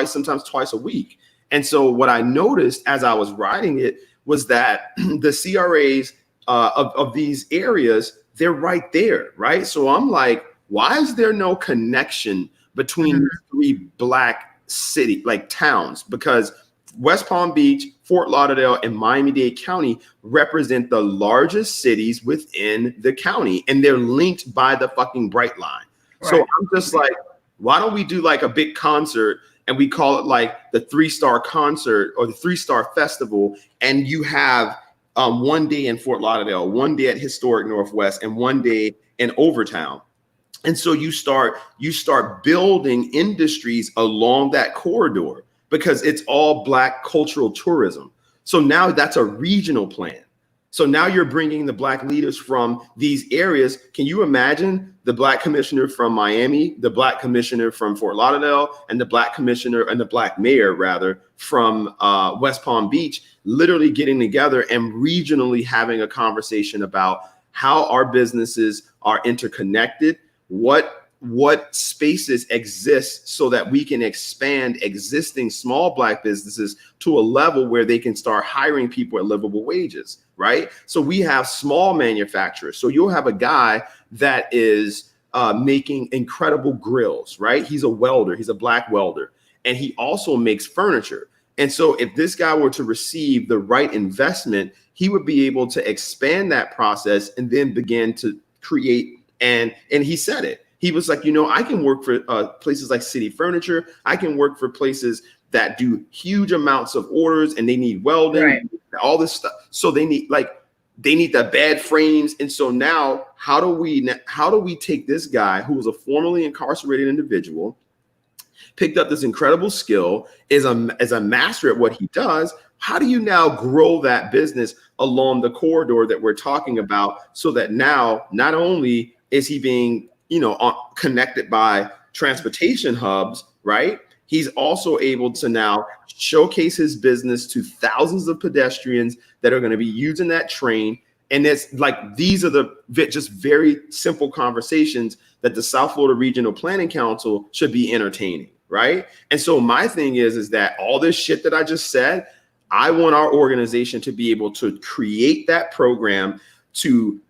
sometimes twice a week. And so what I noticed as I was riding it was that the CRAs of these areas, they're right there, right? So I'm like, why is there no connection between the three Black city, like towns? Because West Palm Beach, Fort Lauderdale, and Miami-Dade County represent the largest cities within the county, and they're linked by the fucking Bright Line. Right. So I'm just like, why don't we do like a big concert and we call it like the 3-Star Concert or the 3-Star Festival, and you have one day in Fort Lauderdale, one day at Historic Northwest, and one day in Overtown. And so you start building industries along that corridor, because it's all Black cultural tourism. So now that's a regional plan. So now you're bringing the Black leaders from these areas. Can you imagine the Black commissioner from Miami, the Black commissioner from Fort Lauderdale, and the Black commissioner and the Black mayor rather from West Palm Beach, literally getting together and regionally having a conversation about how our businesses are interconnected, what spaces exist so that we can expand existing small Black businesses to a level where they can start hiring people at livable wages, right? So we have small manufacturers. So you'll have a guy that is making incredible grills, right? He's a welder, he's a Black welder, and he also makes furniture. And so if this guy were to receive the right investment, he would be able to expand that process and then begin to create. And he said it. He was like, I can work for places like City Furniture. I can work for places that do huge amounts of orders and they need welding, right, all this stuff. So they need the bad frames. And so now how do we take this guy who was a formerly incarcerated individual, picked up this incredible skill, is a master at what he does? How do you now grow that business along the corridor that we're talking about, so that now not only is he being connected by transportation hubs, right? He's also able to now showcase his business to thousands of pedestrians that are going to be using that train. And it's like, these are the just very simple conversations that the South Florida Regional Planning Council should be entertaining, right? And so my thing is that all this shit that I just said, I want our organization to be able to create that program, to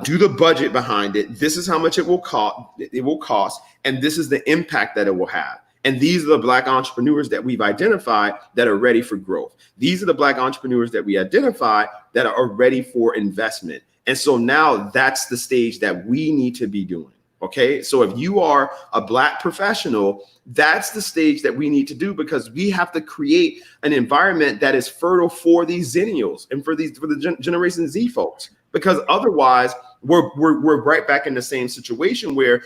do the budget behind it. This is how much it will cost, and this is the impact that it will have. And these are the Black entrepreneurs that we've identified that are ready for growth. These are the Black entrepreneurs that we identify that are ready for investment. And so now that's the stage that we need to be doing. Okay, so if you are a Black professional, that's the stage that we need to do, because we have to create an environment that is fertile for these Zennials and for the Generation Z folks. Because otherwise, we're right back in the same situation where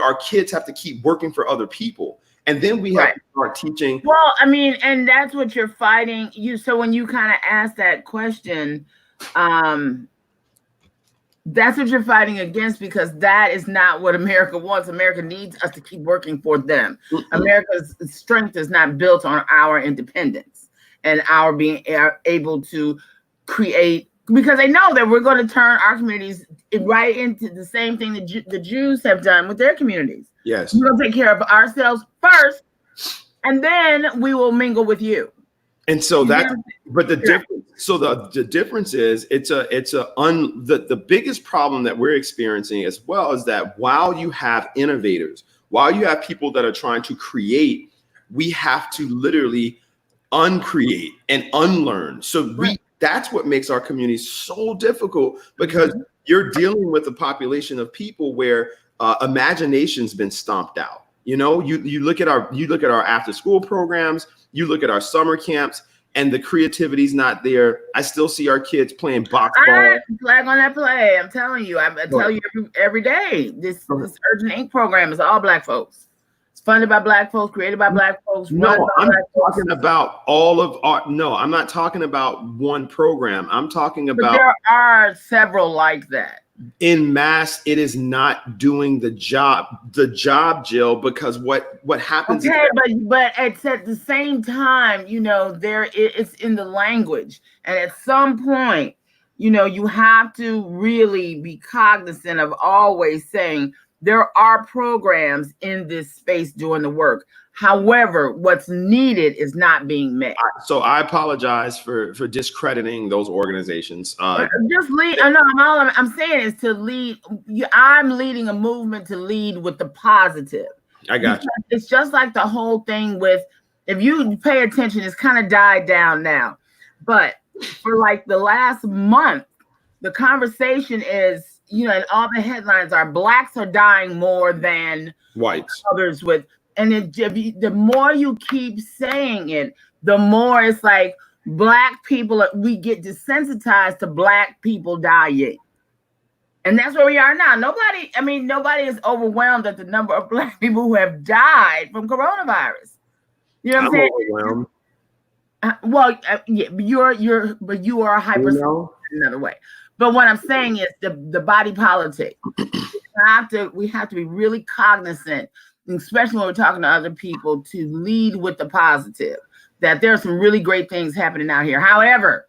our kids have to keep working for other people, and then we have to start teaching. Well, I mean, and that's what you're fighting. So when you kind of ask that question, that's what you're fighting against, because that is not what America wants. America needs us to keep working for them. Mm-hmm. America's strength is not built on our independence and our being able to create. Because they know that we're going to turn our communities right into the same thing that the Jews have done with their communities. Yes. We're going to take care of ourselves first, and then we will mingle with you. And so the difference is the biggest problem that we're experiencing as well is that while you have innovators, while you have people that are trying to create, we have to literally uncreate and unlearn. So that's what makes our community so difficult, because you're dealing with a population of people where imagination's been stomped out. You look at our after school programs, You look at our summer camps and the creativity's not there. I still see our kids playing box ball. I flag on that play. I'm telling you. I tell you every day. This Urgent Ink program is all Black folks. It's funded by Black folks, created by Black folks. No, I'm talking about all of our. No, I'm not talking about one program. I'm talking about. But there are several like that. In mass, it is not doing the job, Jill, because what happens. Okay, but it's at the same time, you know, it's in the language, and at some point, you know, you have to really be cognizant of always saying there are programs in this space doing the work. However, what's needed is not being met. So I apologize for discrediting those organizations. Just lead. I know. All I'm saying is to lead. I'm leading a movement to lead with the positive. I got you. It's just like the whole thing with, if you pay attention, it's kind of died down now. But for like the last month, the conversation is, you know, and all the headlines are Blacks are dying more than whites, others with. And the more you keep saying it, the more it's like Black people, we get desensitized to Black people dying. And that's where we are now. Nobody is overwhelmed at the number of Black people who have died from coronavirus. You know what I'm saying? Overwhelmed. But you are a hyper another way. But what I'm saying is the body politic. We have to be really cognizant, especially when we're talking to other people, to lead with the positive, that there are some really great things happening out here. However,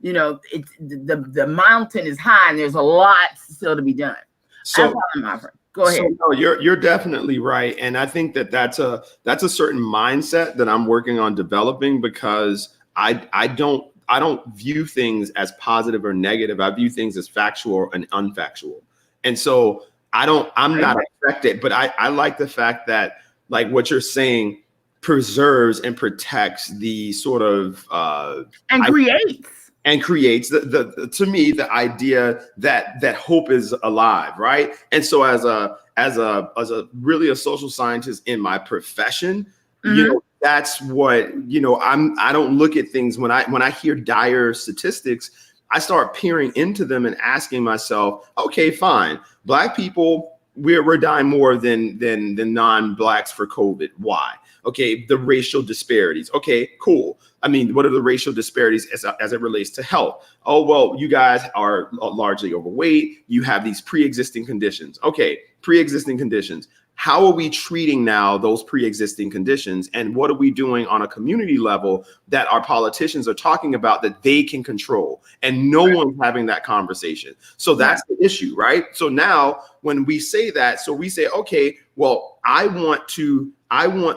you know, it's the mountain is high and there's a lot still to be done. So, my friend. Go ahead. So, no, you're definitely right. And I think that's a certain mindset that I'm working on developing, because I don't view things as positive or negative. I view things as factual and unfactual. And so I'm not affected, but I like the fact that, like, what you're saying preserves and protects the sort of and creates the to me the idea that hope is alive, right? And so as a really a social scientist in my profession, you know, that's what, you know, I don't look at things when I hear dire statistics. I start peering into them and asking myself, okay, fine. Black people, we're dying more than non-Blacks for COVID. Why? Okay, the racial disparities. Okay, cool. I mean, what are the racial disparities as it relates to health? Oh, well, you guys are largely overweight. You have these pre-existing conditions. Okay, pre-existing conditions. How are we treating now those pre-existing conditions? And what are we doing on a community level that our politicians are talking about that they can control? And no one's having that conversation. So that's the issue, right? So now when we say that, so we say, okay, well, I want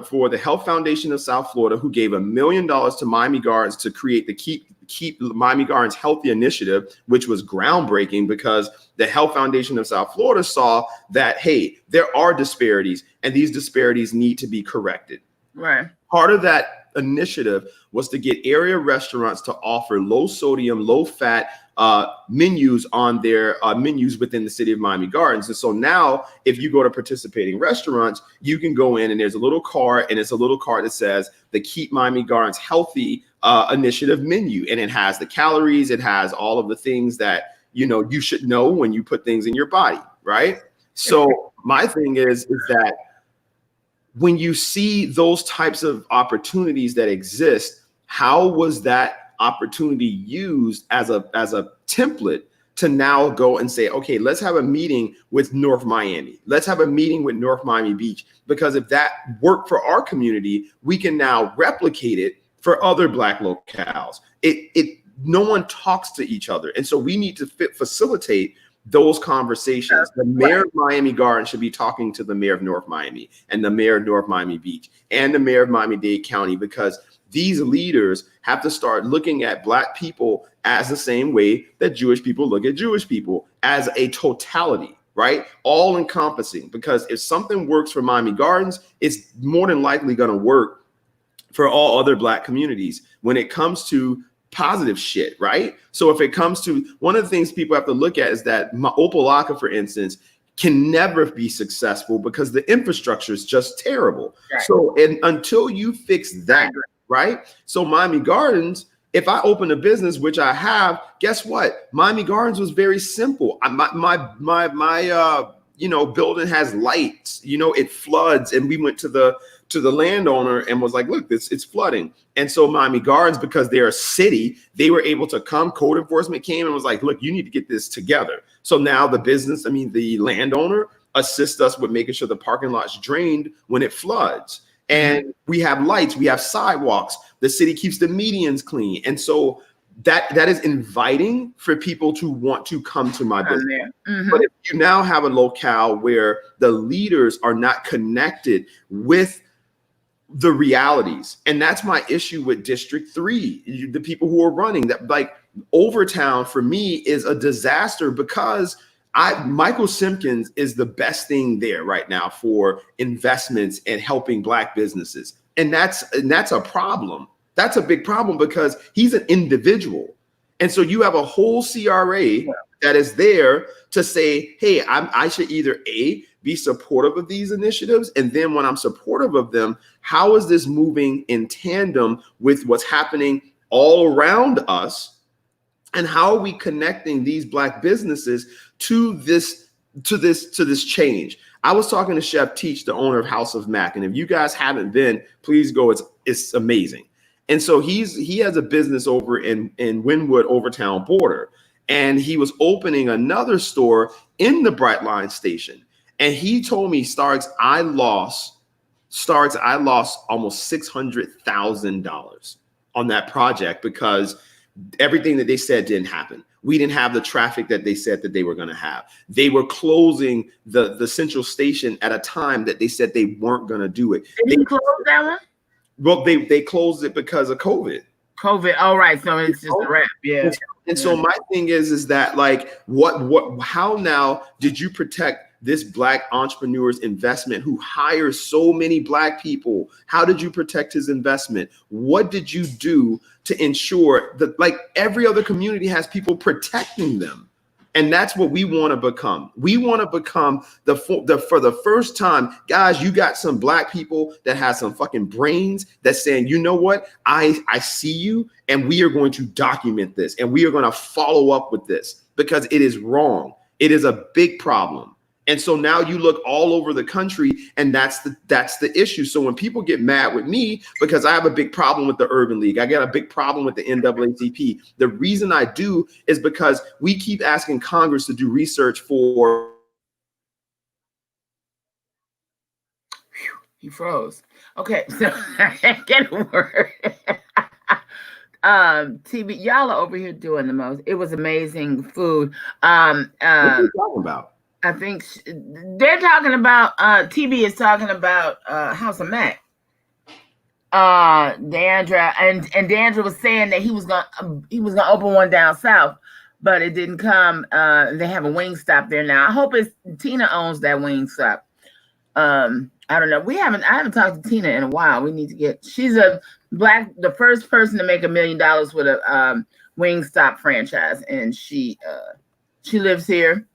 for the Health Foundation of South Florida, who gave $1 million to Miami Gardens to create the Keep Miami Gardens Healthy initiative, which was groundbreaking because the Health Foundation of South Florida saw that, hey, there are disparities and these disparities need to be corrected. Right. Part of that initiative was to get area restaurants to offer low sodium, low fat menus on their menus within the city of Miami Gardens. And so now if you go to participating restaurants, you can go in and there's a little card, and it's a little card that says the Keep Miami Gardens Healthy initiative menu. And it has the calories, it has all of the things that, you know, you should know when you put things in your body, right? So my thing is that when you see those types of opportunities that exist, how was that opportunity used as a template to now go and say, okay, let's have a meeting with North Miami. Let's have a meeting with North Miami Beach, because if that worked for our community, we can now replicate it for other Black locales. No one talks to each other. And so we need to facilitate those conversations. The mayor of Miami Gardens should be talking to the mayor of North Miami and the mayor of North Miami Beach and the mayor of Miami-Dade County, because these leaders have to start looking at Black people as the same way that Jewish people look at Jewish people, as a totality, right? All encompassing, because if something works for Miami Gardens, it's more than likely going to work for all other Black communities when it comes to positive shit, right? So if it comes to, one of the things people have to look at is that Opalaka, for instance, can never be successful because the infrastructure is just terrible. Right. So until you fix that, right? So Miami Gardens, if I open a business, which I have, guess what? Miami Gardens was very simple. My building has lights. It floods, and we went to the landowner and was like, look, it's flooding. And so Miami Gardens, because they're a city, they were able to come. Code enforcement came and was like, look, you need to get this together. So now the landowner assists us with making sure the parking lot's drained when it floods. And we have lights, we have sidewalks. The city keeps the medians clean. And so that is inviting for people to want to come to my business. But if you now have a locale where the leaders are not connected with the realities, and that's my issue with District 3, the people who are running that, like Overtown for me is a disaster because Michael Simpkins is the best thing there right now for investments and helping Black businesses. And that's a problem. That's a big problem because he's an individual. And so you have a whole CRA that is there to say, hey, I should either be supportive of these initiatives. And then when I'm supportive of them, how is this moving in tandem with what's happening all around us? And how are we connecting these Black businesses to this change? I was talking to Chef Teach, the owner of House of Mac, and if you guys haven't been, please go. It's amazing. And so he has a business over in Wynwood Overtown border, and he was opening another store in the Brightline station. And he told me, Starks, I lost almost $600,000 on that project because everything that they said didn't happen. We didn't have the traffic that they said that they were going to have. They were closing the central station at a time that they said they weren't going to do it. Did they close that one? Well, they closed it because of COVID. All right. So it's just a wrap. Yeah. And so my thing is that like, how now did you protect this Black entrepreneur's investment who hires so many Black people? How did you protect his investment? What did you do to ensure that, like every other community has people protecting them? And that's what we want to become. We want to become for the first time, guys, you got some Black people that have some fucking brains that's saying, you know what? I see you, and we are going to document this, and we are going to follow up with this because it is wrong. It is a big problem. And so now you look all over the country, and that's the issue. So when people get mad with me because I have a big problem with the Urban League, I got a big problem with the NAACP. The reason I do is because we keep asking Congress to do research for. He froze. Okay, so get a word. TV, y'all are over here doing the most. It was amazing food. What are you talking about? I think they're talking about TV is talking about House of Mac. Deandra and Deandra was saying that he was gonna open one down south, but it didn't come. They have a Wingstop there now. I hope Tina owns that Wingstop. I don't know. I haven't talked to Tina in a while. We need to get. She's the first person to make $1 million with a Wingstop franchise, and she lives here.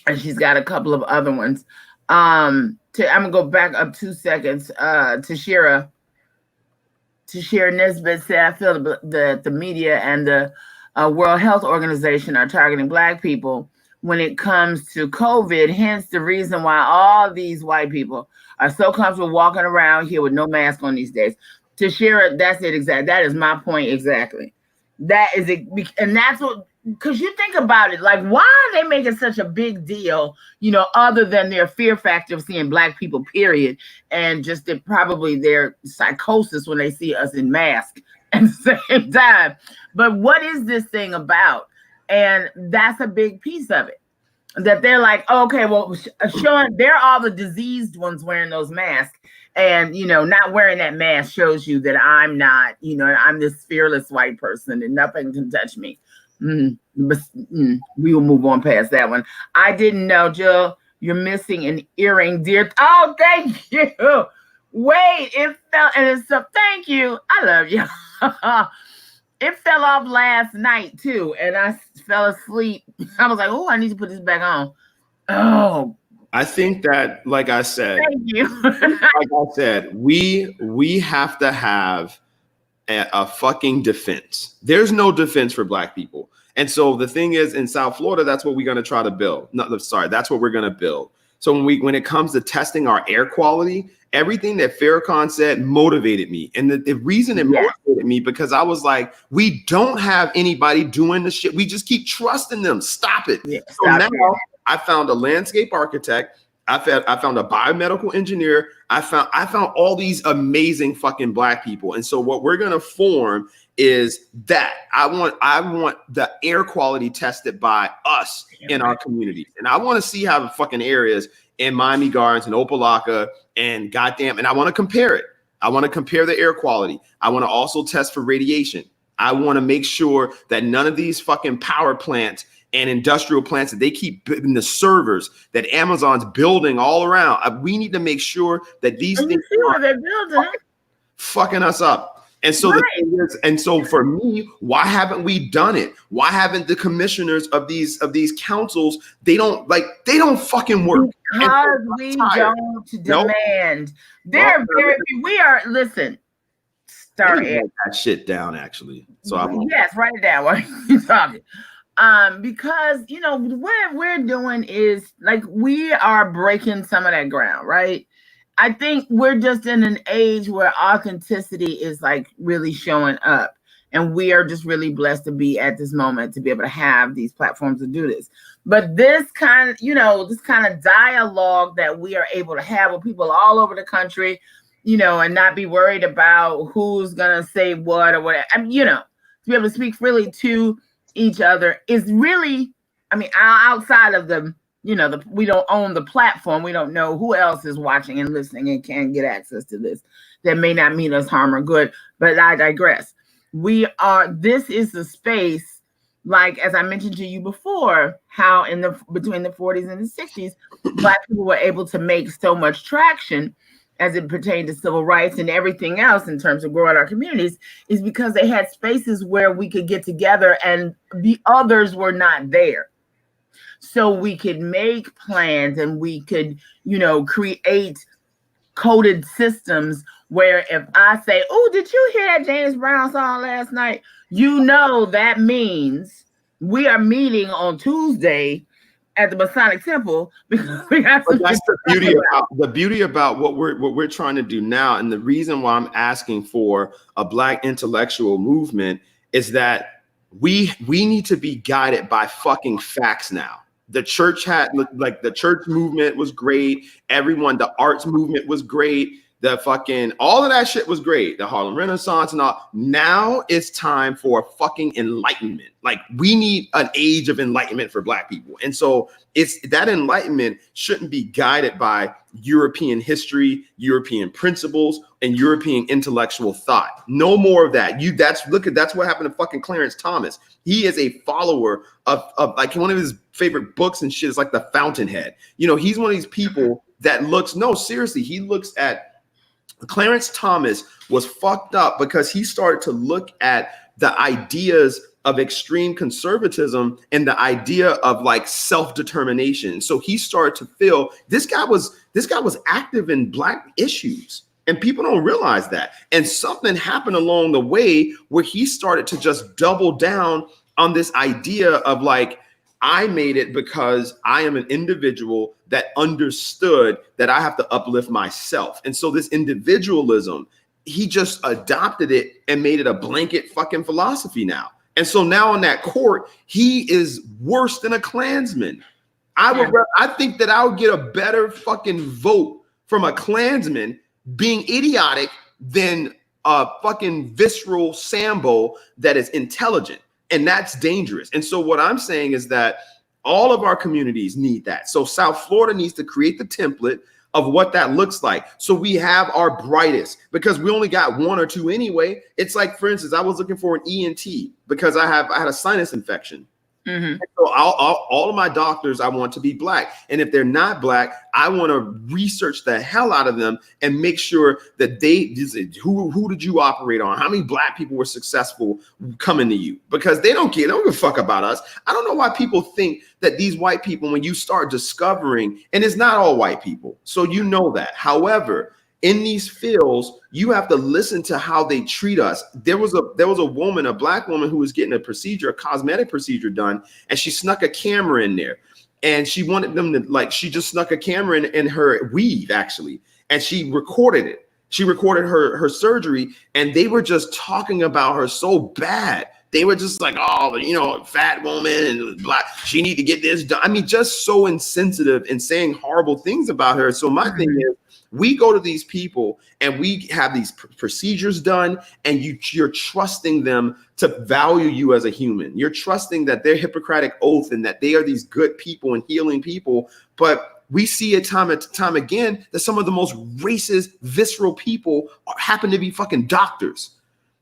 And she's got a couple of other ones. I'm gonna go back up 2 seconds. Tashira Nesbitt said, I feel the media and the World Health Organization are targeting Black people when it comes to COVID. Hence the reason why all these white people are so comfortable walking around here with no mask on these days. Tashira, that's it exactly. That is my point exactly. That is it, and that's what. Because you think about it, like, why are they making such a big deal, other than their fear factor of seeing Black people, period, and just probably their psychosis when they see us in masks at the same time. But what is this thing about? And that's a big piece of it. That they're like, okay, well, showing they're all the diseased ones wearing those masks. And, not wearing that mask shows you that I'm not, I'm this fearless white person and nothing can touch me. We will move on past that one. I didn't know, Jill, you're missing an earring, dear. Oh, thank you. Wait, it fell, and it's so thank you. I love you. It fell off last night too, and I fell asleep. I was like, oh, I need to put this back on. Oh, I think that, like I said, thank you. like I said, we have to have a fucking defense. There's no defense for Black people. And so the thing is, in South Florida, that's what we're going to try to build. That's what we're going to build. So when it comes to testing our air quality, everything that Farrakhan said motivated me. And the reason it motivated me, because I was like, we don't have anybody doing the shit. We just keep trusting them. Stop it. Yeah, so now I found a landscape architect. I found a biomedical engineer. I found all these amazing fucking Black people. And so what we're going to form is that I want the air quality tested by us in our communities. And I want to see how the fucking air is in Miami Gardens and Opelika and and I want to compare it. I want to compare the air quality. I want to also test for radiation. I want to make sure that none of these fucking power plants and industrial plants that they keep building, the servers that Amazon's building all around. We need to make sure that these things are they're building fucking us up. And so the thing is, and so for me, why haven't we done it? Why haven't the commissioners of these councils, they don't fucking work? Because we don't demand. They're very, we are, listen, start it. Write that shit down, actually. So yes, write it down while you're talking. Because what we're doing is like we are breaking some of that ground, right? I think we're just in an age where authenticity is like really showing up, and we are just really blessed to be at this moment to be able to have these platforms to do this. But this kind of dialogue that we are able to have with people all over the country, and not be worried about who's gonna say what or whatever. I mean, to be able to speak freely to each other is really, outside of the, we don't own the platform. We don't know who else is watching and listening and can get access to this. That may not mean us harm or good, but I digress. This is the space, like, as I mentioned to you before, how between the 40s and the 60s, Black people were able to make so much traction as it pertained to civil rights and everything else in terms of growing our communities, is because they had spaces where we could get together and the others were not there. So we could make plans and we could, create coded systems where if I say, oh, did you hear that James Brown song last night? That means we are meeting on Tuesday at the Masonic Temple because we got but that's the beauty about what we're trying to do now. And the reason why I'm asking for a Black intellectual movement is that we need to be guided by fucking facts now. The church the church movement was great. The arts movement was great. All of that shit was great. The Harlem Renaissance and all. Now it's time for fucking enlightenment. Like, we need an age of enlightenment for Black people. And so that enlightenment shouldn't be guided by European history, European principles, and European intellectual thought. No more of that. That's what happened to fucking Clarence Thomas. He is a follower of like one of his favorite books and shit is like The Fountainhead. He's one of these people that he looks at Clarence Thomas was fucked up because he started to look at the ideas of extreme conservatism and the idea of like self-determination. So he started to feel this guy was active in Black issues, and people don't realize that. And something happened along the way where he started to just double down on this idea of like, I made it because I am an individual that understood that I have to uplift myself. And so this individualism, he just adopted it and made it a blanket fucking philosophy now. And so now in that court, he is worse than a Klansman. I think that I would get a better fucking vote from a Klansman being idiotic than a fucking visceral Sambo that is intelligent. And that's dangerous. And so what I'm saying is that all of our communities need that. So South Florida needs to create the template of what that looks like. So we have our brightest, because we only got one or two anyway. It's like, for instance, I was looking for an ENT because I had a sinus infection. Mm-hmm. So all of my doctors, I want to be Black. And if they're not Black, I want to research the hell out of them and make sure that who did you operate on? How many Black people were successful coming to you? Because they don't give a fuck about us. I don't know why people think that these white people, when you start discovering, and it's not all white people, so that. However, in these fields, you have to listen to how they treat us. There was a woman, a black woman, who was getting a cosmetic procedure done, and she snuck a camera in there, and she wanted them to she just snuck a camera in her weave actually, and she recorded it. She recorded her surgery, and they were just talking about her so bad. They were just like, oh, fat woman and black, she need to get this done. I mean, just so insensitive and saying horrible things about her. So my thing is, we go to these people and we have these procedures done, and you're trusting them to value you as a human. You're trusting that they're Hippocratic oath and that they are these good people and healing people. But we see it time and time again that some of the most racist, visceral people happen to be fucking doctors.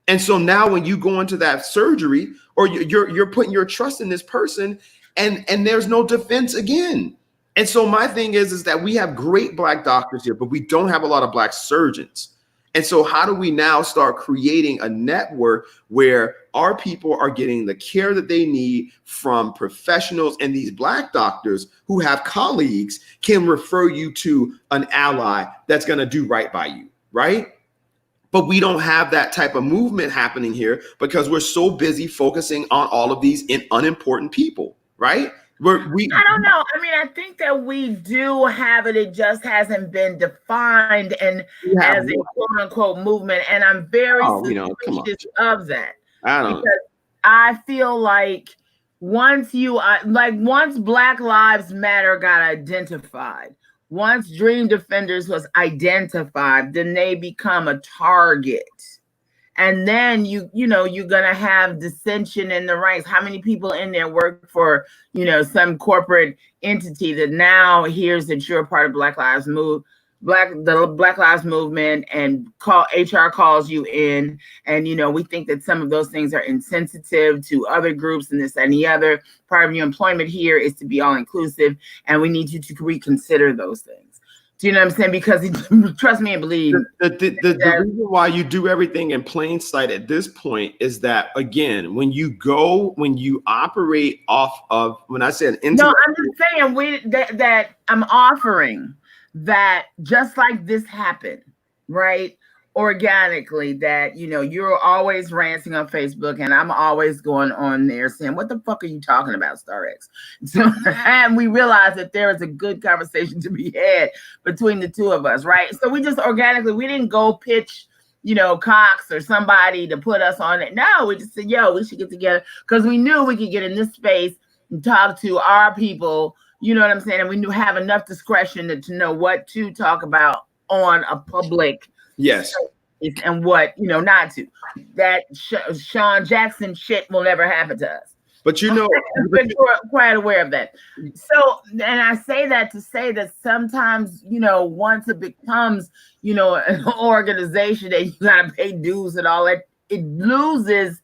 And so now when you go into that surgery, or you're putting your trust in this person, and there's no defense again. And so my thing is that we have great black doctors here, but we don't have a lot of black surgeons. And so how do we now start creating a network where our people are getting the care that they need from professionals, and these black doctors who have colleagues can refer you to an ally that's going to do right by you, right? But we don't have that type of movement happening here because we're so busy focusing on all of these unimportant people, right? I don't know. I mean, I think that we do have it. It just hasn't been defined as a quote unquote movement. And I'm very suspicious of that. Because I feel like once Black Lives Matter got identified, once Dream Defenders was identified, then they become a target. And then you're gonna have dissension in the ranks. How many people in there work for some corporate entity that now hears that you're a part of the Black Lives Movement, and HR calls you in, and we think that some of those things are insensitive to other groups and this and the other. Part of your employment here is to be all inclusive, and we need you to reconsider those things. Do you know what I'm saying? Because trust me and believe. The reason why you do everything in plain sight at this point is that, again, when you operate off of, when I said, no, I'm just saying that I'm offering that just like this happened, right? Organically, that you're always ranting on Facebook, and I'm always going on there saying, what the fuck are you talking about, Star X? So, and we realize that there is a good conversation to be had between the two of us, right? So we just organically, we didn't go pitch Cox or somebody to put us on it. No, we just said, we should get together, because we knew we could get in this space and talk to our people, you know what I'm saying? And we have enough discretion to know what to talk about on a public. Yes. And what, not to. That Desean Jackson shit will never happen to us. But I've been quite aware of that. So, and I say that to say that sometimes, once it becomes, an organization that you gotta pay dues and all that, it loses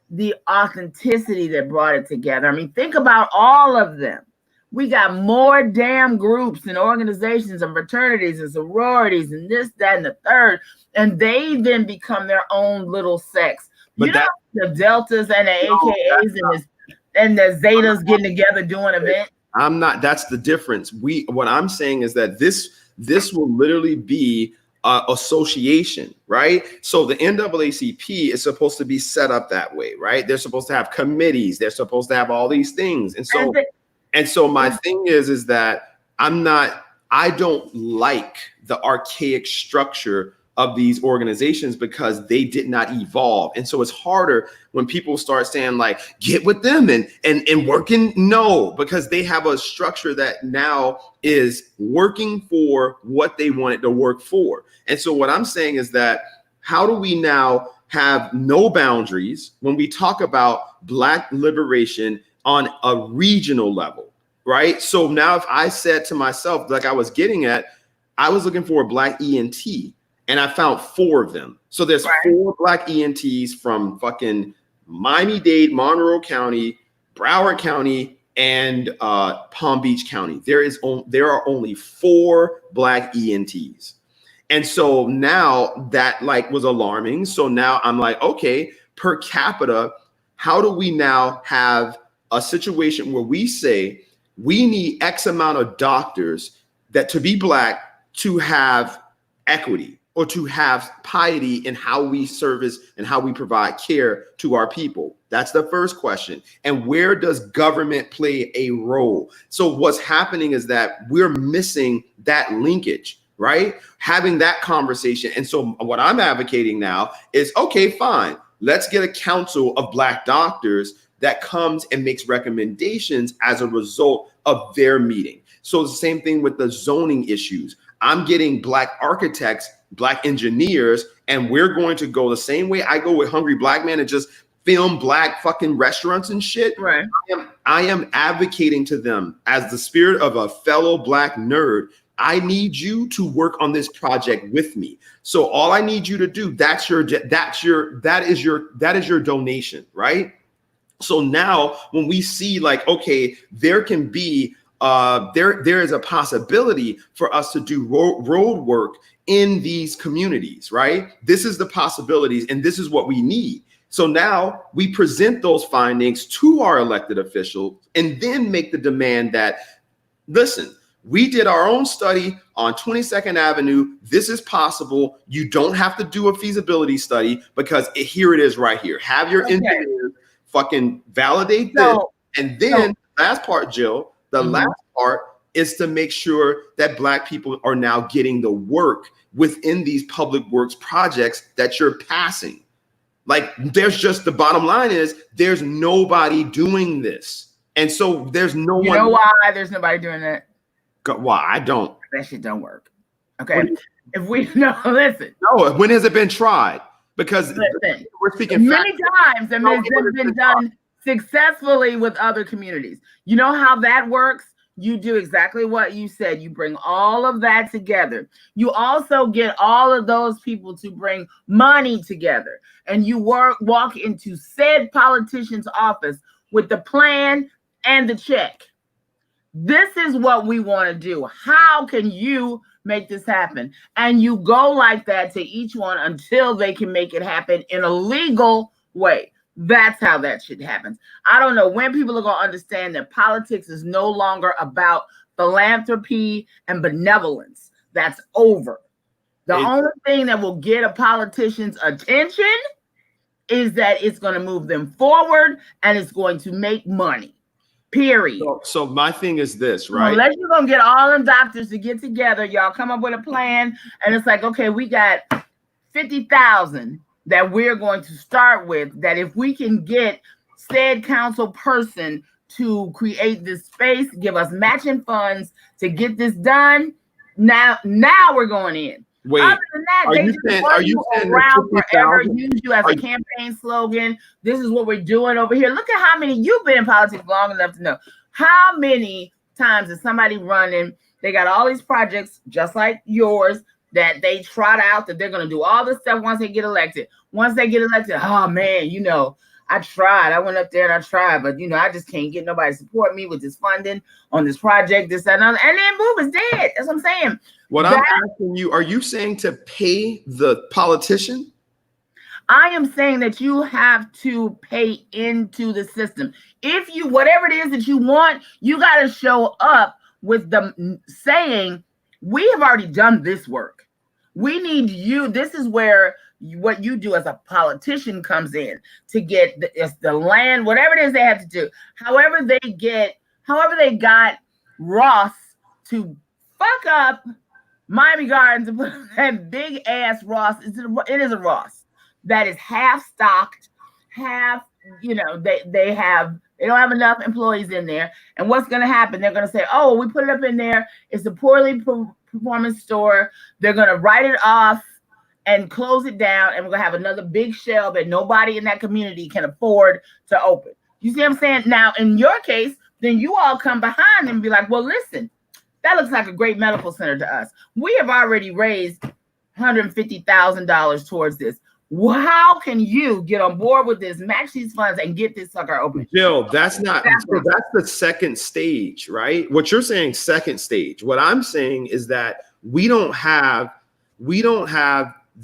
the authenticity that brought it together. I mean, think about all of them. We got more damn groups and organizations and fraternities and sororities and this, that, and the third, and they then become their own little sects. The Deltas and the AKAs and the Zetas getting together doing events. That's the difference. What I'm saying is that this will literally be association, right? So the NAACP is supposed to be set up that way, right? They're supposed to have committees. They're supposed to have all these things. And so my thing is that I don't like the archaic structure of these organizations because they did not evolve. And so it's harder when people start saying like, get with them and working. No, because they have a structure that now is working for what they want it to work for. And so what I'm saying is that how do we now have no boundaries when we talk about Black liberation on a regional level, right? So now if I said to myself, like I was getting at, I was looking for a Black ENT and I found 4 of them. So there's 4 Black ENTs from fucking Miami-Dade, Monroe County, Broward County, and Palm Beach County. There are only 4 Black ENTs. And so now that like was alarming. So now I'm like, okay, per capita, how do we now have a situation where we say we need X amount of doctors that to be Black to have equity or to have piety in how we service and how we provide care to our people? That's the first question. And where does government play a role? So what's happening is that we're missing that linkage, right? Having that conversation. And so what I'm advocating now is, okay, fine. Let's get a council of Black doctors that comes and makes recommendations as a result of their meeting. So the same thing with the zoning issues. I'm getting Black architects, Black engineers, and we're going to go the same way I go with Hungry Black Man and just film Black fucking restaurants and shit. Right. I am advocating to them as the spirit of a fellow Black nerd. I need you to work on this project with me. So all I need you to do, that is your donation, right? So now when we see like, okay, there can be there is a possibility for us to do road work in these communities, right? This is the possibilities and this is what we need. So now we present those findings to our elected officials and then make the demand that, listen, we did our own study on 22nd Avenue. This is possible. You don't have to do a feasibility study because here it is right here. Have your engineers fucking validate this. And then last part, Jill, the last part is to make sure that Black people are now getting the work within these public works projects that you're passing. Like there's just, the bottom line is there's nobody doing this. And so there's no one. You know why there's nobody doing that? Why? I don't. That shit don't work. Okay. If we listen. No, when has it been tried? Because we're speaking many times, and it's been done successfully with other communities. You know how that works? You do exactly what you said. You bring all of that together. You also get all of those people to bring money together, and you walk into said politician's office with the plan and the check. This is what we want to do. How can you make this happen? And you go like that to each one until they can make it happen in a legal way. That's how that shit happens. I don't know when people are going to understand that politics is no longer about philanthropy and benevolence. That's over. The only thing that will get a politician's attention is that it's going to move them forward and it's going to make money. Period. So my thing is this, right? Unless you're going to get all them doctors to get together, y'all come up with a plan, and it's like, okay, we got 50,000 that we're going to start with, that if we can get said council person to create this space, give us matching funds to get this done, now we're going in. Wait, other than that, are they you just saying, want are you you saying around forever, 50,000? use you as a campaign slogan. This is what we're doing over here. Look at how many, you've been in politics long enough to know how many times is somebody running, they got all these projects just like yours that they trot out that they're going to do all this stuff once they get elected. Once they get elected, oh man, you know, I tried. I went up there and I tried, but you know, I just can't get nobody to support me with this funding on this project, this, that, and other. And then boom, it's dead. That's what I'm saying. What I'm asking you, are you saying to pay the politician? I am saying that you have to pay into the system. If you, whatever it is that you want, you got to show up with them saying, we have already done this work. We need you. This is where what you do as a politician comes in to get the land, whatever it is they have to do. However they got Ross to fuck up Miami Gardens and put that big ass Ross. It is a Ross that is half stocked, half, you know, they don't have enough employees in there. And what's going to happen? They're going to say, oh, we put it up in there. It's a poorly performing store. They're going to write it off and close it down. And we're going to have another big shell that nobody in that community can afford to open. You see what I'm saying? Now, in your case, then you all come behind them and be like, well, listen, that looks like a great medical center to us. We have already raised $150,000 towards this. Well, how can you get on board with this, match these funds, and get this sucker open? Jill, that's the second stage, right? What you're saying, second stage. What I'm saying is that we don't have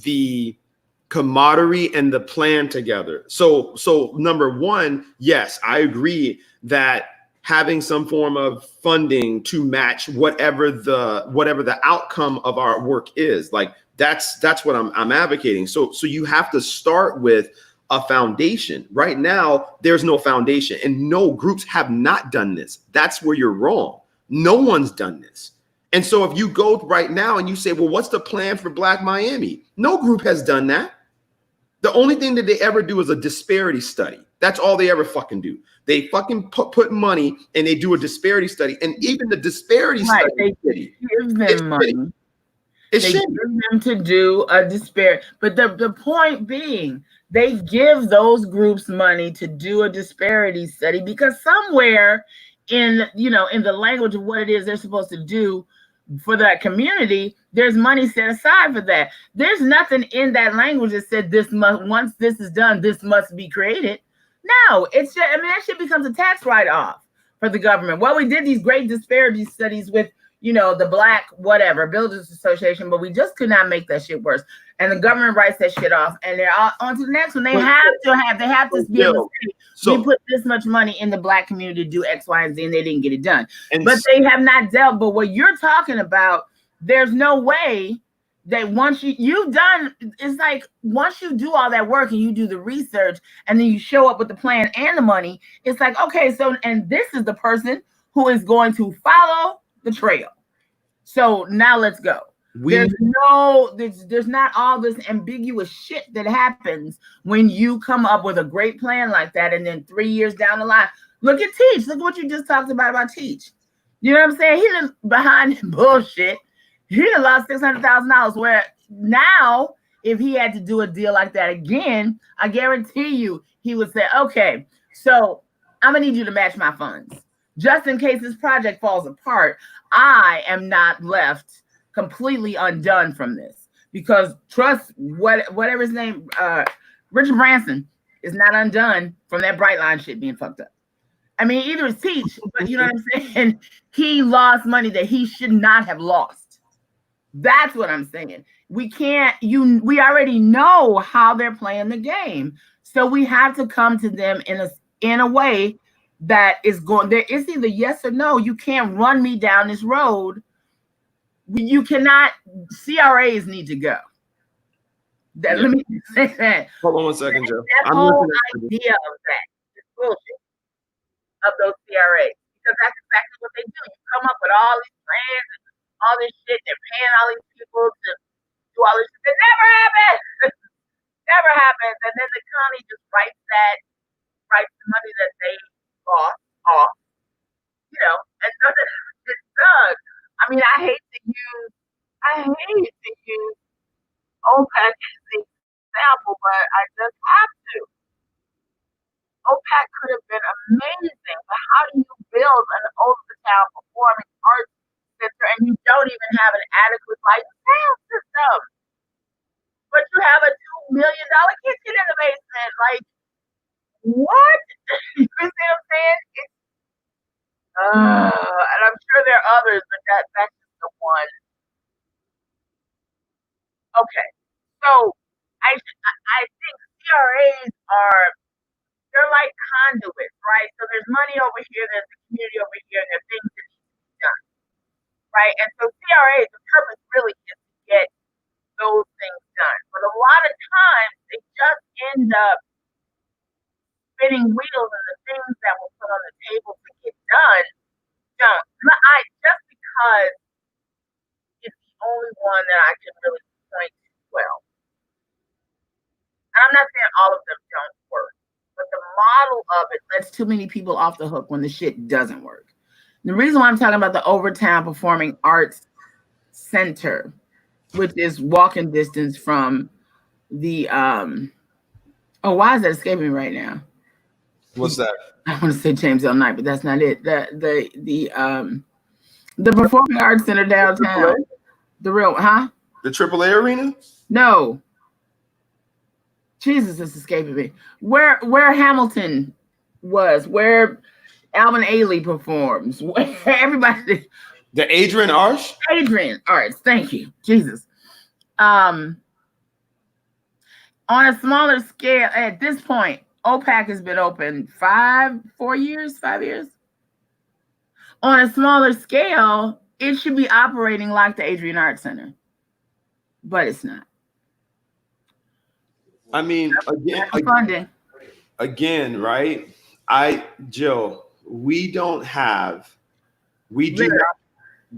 the camaraderie and the plan together. So number one, yes, I agree that having some form of funding to match whatever the outcome of our work is, like That's what I'm advocating. So you have to start with a foundation. Right now, there's no foundation, and no groups have not done this. That's where you're wrong. No one's done this. And so if you go right now and you say, well, what's the plan for Black Miami? No group has done that. The only thing that they ever do is a disparity study. That's all they ever fucking do. They fucking put money and they do a disparity study. And even the disparity study, they give them money. They give them to do a disparity. But the point being, they give those groups money to do a disparity study because somewhere in the language of what it is they're supposed to do for that community, there's money set aside for that. There's nothing in that language that said once this is done, this must be created. No, it's just, that shit becomes a tax write-off for the government. Well, we did these great disparity studies with the Black Builders Association, but we just could not make that shit worse. And the government writes that shit off, and they're on to the next one. They have to be able to say, we put this much money in the Black community to do X, Y, and Z, and they didn't get it done. But they have not dealt. But what you're talking about, there's no way that once you've done, it's like once you do all that work and you do the research, and then you show up with the plan and the money, it's like, okay, so, and this is the person who is going to follow the trail. So now let's go. There's not all this ambiguous shit that happens when you come up with a great plan like that, and then 3 years down the line, look at Teach. Look at what you just talked about Teach. You know what I'm saying? He done behind bullshit. He done lost $600,000. Where now, if he had to do a deal like that again, I guarantee you he would say, okay, so I'm gonna need you to match my funds. Just in case this project falls apart, I am not left completely undone from this. Because trust whatever his name, Richard Branson is not undone from that Brightline shit being fucked up. Either it's Teach, but you know what I'm saying? He lost money that he should not have lost. That's what I'm saying. We already know how they're playing the game. So we have to come to them in a way that is going there. It's either yes or no. You can't run me down this road. You cannot. CRAs need to go. Let me say that. Hold on one second, Joe. That whole idea of that is bullshit. Of those CRAs, because that's exactly what they do. You come up with all these plans and all this shit. They're paying all these people to do all this shit. It never happens. Never happens. And then the county just writes the money that they lost off, and nothing gets done. I hate to use OPEC as the example, but I just have to. OPEC could have been amazing, but how do you build an over-the-town performing arts center and you don't even have an adequate sound system? But you have a $2 million kitchen in the basement. Like, what? You see what I'm saying? And I'm sure there are others, but that's just the one. Okay, so I think CRAs they're like conduits, right? So there's money over here, there's the community over here, there's things that need to be done, right? And so CRAs, the purpose really is to get those things done. But a lot of times, they just end up spinning wheels, and the things that were put on the table to get done don't. Just because it's the only one that I can really point to well. And I'm not saying all of them don't work, but the model of it lets too many people off the hook when the shit doesn't work. The reason why I'm talking about the Overtown Performing Arts Center, which is walking distance from the why is that escaping me right now? What's that? I want to say James L. Knight, but that's not it. The Performing Arts Center downtown. The real, huh? The AAA arena? No. Jesus, it's escaping me. Where Hamilton was, where Alvin Ailey performs, where everybody. The Adrian Arts? Adrian Arts, thank you. Jesus. On a smaller scale, at this point, OPAC has been open 5 years. On a smaller scale, it should be operating like the Adrian Arts Center. but it's not. I mean, again, right? Jill, we do not,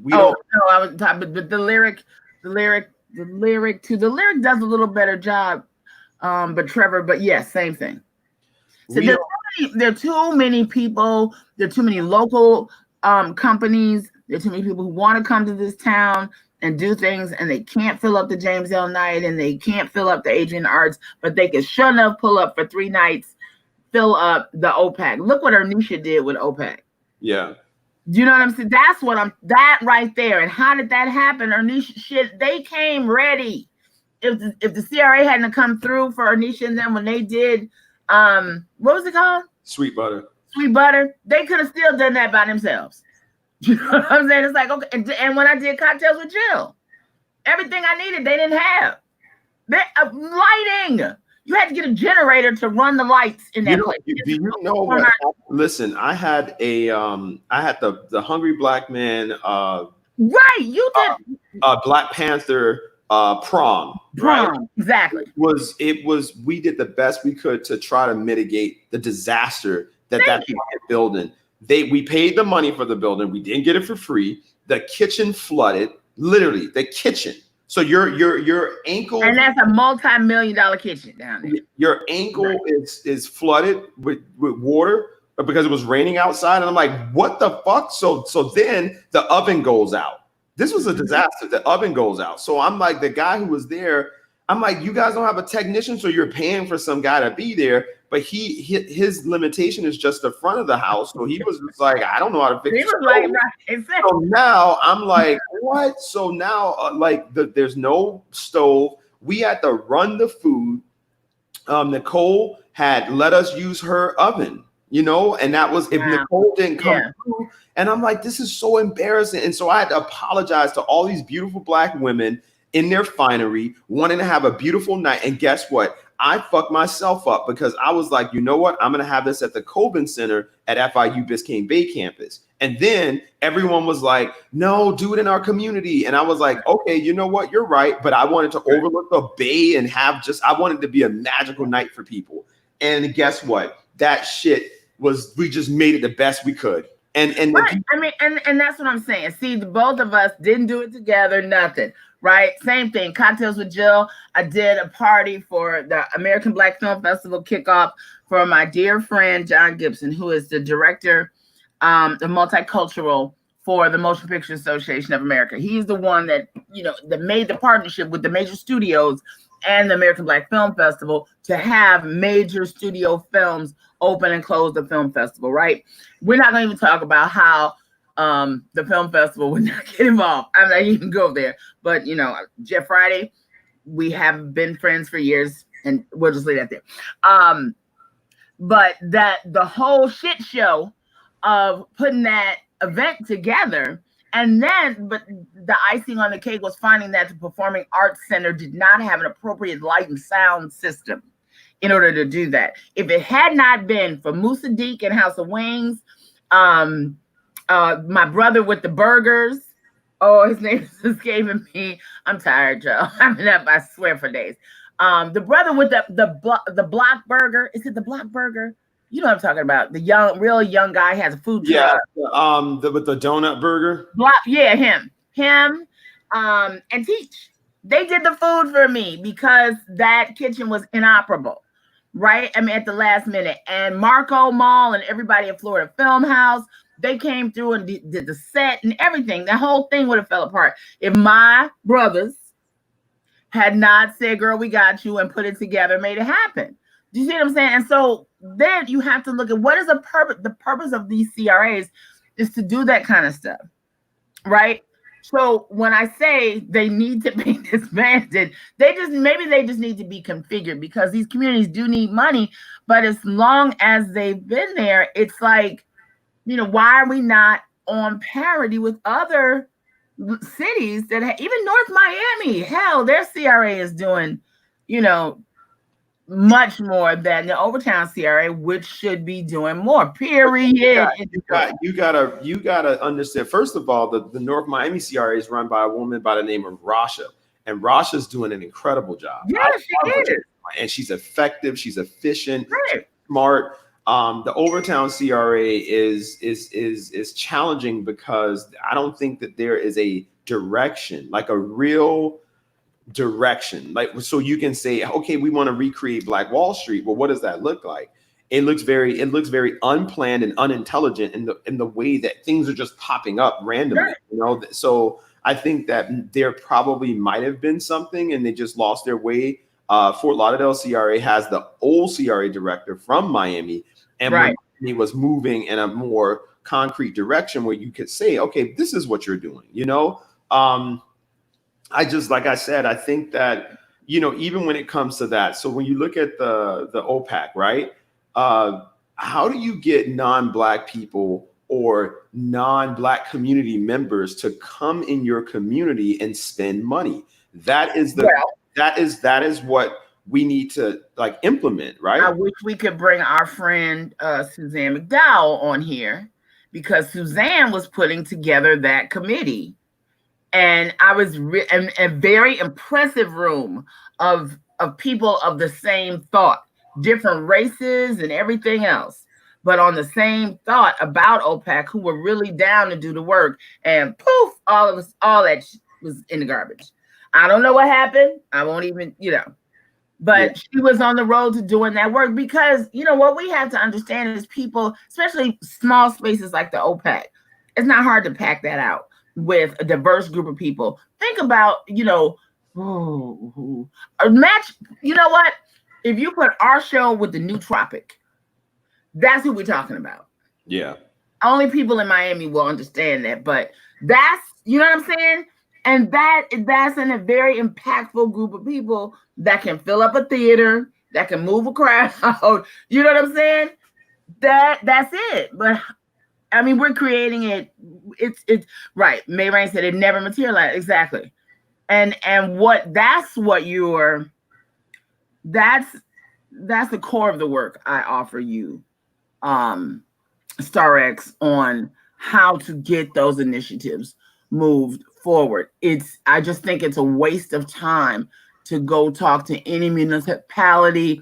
no, I was talking, but the lyric does a little better job. But Trevor, but yes, same thing. So there are too many people, there are too many local companies, there are too many people who want to come to this town and do things, and they can't fill up the James L. Knight and they can't fill up the Adrian Arts, but they can sure enough pull up for 3 nights, fill up the OPAC. Look what Ernisha did with OPAC. Yeah. You know what I'm saying? That's that right there. And how did that happen? Ernisha, shit, they came ready. If the CRA hadn't come through for Ernisha and them when they did, what was it called? Sweet Butter. Sweet Butter. They could have still done that by themselves. You know what I'm saying? It's like, okay. And when I did Cocktails with Jill, everything I needed, they didn't have. Lighting. You had to get a generator to run the lights in that place. Do you know what? Listen, I had the Hungry Black Man. Right, you did. Black Panther prom. Right? Exactly. It was. We did the best we could to try to mitigate the disaster that building. We paid the money for the building. We didn't get it for free. The kitchen flooded. Literally, the kitchen. So your ankle, and that's a multi-million-dollar kitchen down there. Your ankle is flooded with water because it was raining outside, and I'm like, what the fuck? So then the oven goes out. This was a disaster. The oven goes out. So I'm like, the guy who was there, I'm like, you guys don't have a technician, so you're paying for some guy to be there. But his limitation is just the front of the house. So he was just like, I don't know how to fix it. So now I'm like, what? So now there's no stove. We had to run the food. Nicole had let us use her oven, and that was if Nicole didn't come through. And I'm like, this is so embarrassing. And so I had to apologize to all these beautiful Black women in their finery, wanting to have a beautiful night. And guess what? I fucked myself up because I was like, you know what? I'm going to have this at the Coben Center at FIU Biscayne Bay campus. And then everyone was like, no, do it in our community. And I was like, okay, you know what? You're right. But I wanted to overlook the bay and I wanted to be a magical night for people. And guess what? That shit we just made it the best we could. And right. And that's what I'm saying. See, both of us didn't do it together, nothing. Right? Same thing. Cocktails with Jill. I did a party for the American Black Film Festival kickoff for my dear friend, John Gibson, who is the director, the multicultural for the Motion Picture Association of America. He's the one that made the partnership with the major studios and the American Black Film Festival to have major studio films open and close the film festival, right? We're not going to even talk about how the film festival would not get involved. I'm not even go there. But, Jeff Friday, we have been friends for years, and we'll just leave that there. But that the whole shit show of putting that event together, but the icing on the cake was finding that the Performing Arts Center did not have an appropriate light and sound system in order to do that. If it had not been for Musa Deek and House of Wings, my brother with the burgers, his name is escaping me. I'm tired, Joe. I've been up, I swear, for days. The brother with the block burger. Is it the block burger? You know what I'm talking about. The real young guy has a food truck. Yeah, with the donut burger. Him, and Teach. They did the food for me because that kitchen was inoperable, right? At the last minute. And Marco Mall and everybody at Florida Film House, they came through and did the set and everything. The whole thing would have fell apart if my brothers had not said, girl, we got you, and put it together, made it happen. Do you see what I'm saying? And so then you have to look at what is the purpose. The purpose of these CRAs is to do that kind of stuff, right? So when I say they need to be disbanded, they just need to be configured because these communities do need money. But as long as they've been there, it's like, why are we not on parity with other cities that even North Miami? Hell, their CRA is doing, much more than the Overtown CRA, which should be doing more. Period. You gotta understand. First of all, the North Miami CRA is run by a woman by the name of Rasha, and Rasha's doing an incredible job. Yeah, she is. And she's effective. She's efficient, Right. smart. The Overtown CRA is challenging because I don't think that there is a direction, like a real direction. Like, so you can say, okay, we want to recreate Black Wall Street. Well, what does that look like? It looks very unplanned and unintelligent in the way that things are just popping up randomly. Right. You know, so I think that there probably might have been something and they just lost their way. Fort Lauderdale CRA has the old CRA director from Miami, and right. He was moving in a more concrete direction where you could say, okay, this is what you're doing. You know, I just, like I said, I think that, you know, even when it comes to that, so when you look at the OPAC, right? How do you get non-Black people or non-Black community members to come in your community and spend money? That is that is what we need to like implement, right? I wish we could bring our friend Suzanne McDowell on here, because Suzanne was putting together that committee, and I was in a very impressive room of people of the same thought, different races and everything else, but on the same thought about OPAC, who were really down to do the work. And poof, all that was in the garbage. I don't know what happened. I won't even, you know, but she was on the road to doing that work, because, you know, what we have to understand is people, especially small spaces like the OPAC, it's not hard to pack that out with a diverse group of people. Think about, you know, a match. You know what? If you put our show with the New Tropic, that's who we're talking about. Yeah. Only people in Miami will understand that, but that's, you know what I'm saying? And that's in a very impactful group of people that can fill up a theater, that can move a crowd. You know what I'm saying? That's it. But I mean, we're creating it. It's right. May Rain said it never materialized. Exactly. And that's the core of the work I offer you, StarX, on how to get those initiatives moved forward. I just think it's a waste of time to go talk to any municipality,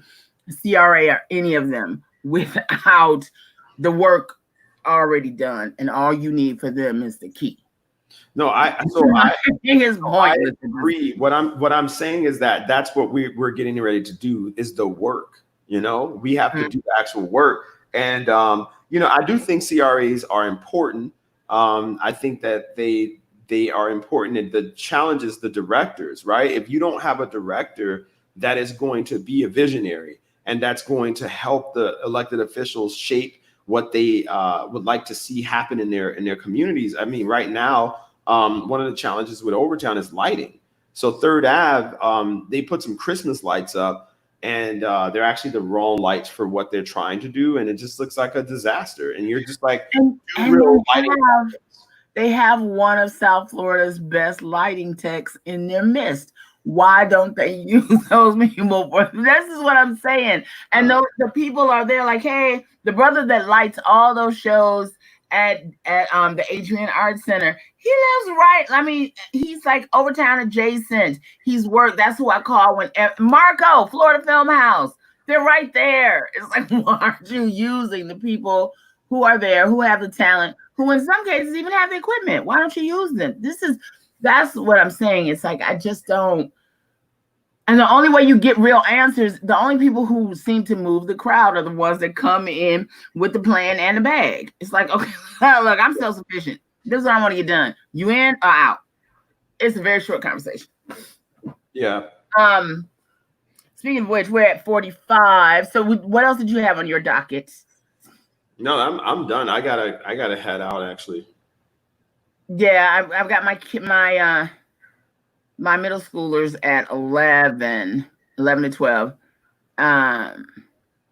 CRA, or any of them without the work already done, and all you need for them is the key. No, I agree. What I'm saying is that that's what we're getting ready to do, is the work. You know, we have to do the actual work. And you know, I do think CRAs are important. I think that they are important. And the challenge is the directors, right? If you don't have a director that is going to be a visionary and that's going to help the elected officials shape what they would like to see happen in their communities. I mean, right now, one of the challenges with Overtown is lighting. So 3rd Ave, they put some Christmas lights up, and they're actually the wrong lights for what they're trying to do, and it just looks like a disaster. And you're just like, they have one of South Florida's best lighting techs in their midst. Why don't they use those people? This is what I'm saying. And the people are there like, hey, the brother that lights all those shows at the Adrian Arts Center, he lives right. I mean, he's like Overtown adjacent. He's worked. That's who I call when Marco, Florida Film House. They're right there. It's like, why aren't you using the people who are there, who have the talent, who in some cases even have the equipment? Why don't you use them? That's what I'm saying. It's like, I just don't. And the only way you get real answers, the only people who seem to move the crowd are the ones that come in with the plan and the bag. It's like, okay, look, I'm self-sufficient. This is what I want to get done. You in or out? It's a very short conversation. Yeah. Speaking of which, we're at 45. So what else did you have on your docket? No, I'm done. I gotta head out actually. Yeah, I've got my middle schoolers at 11 to 12.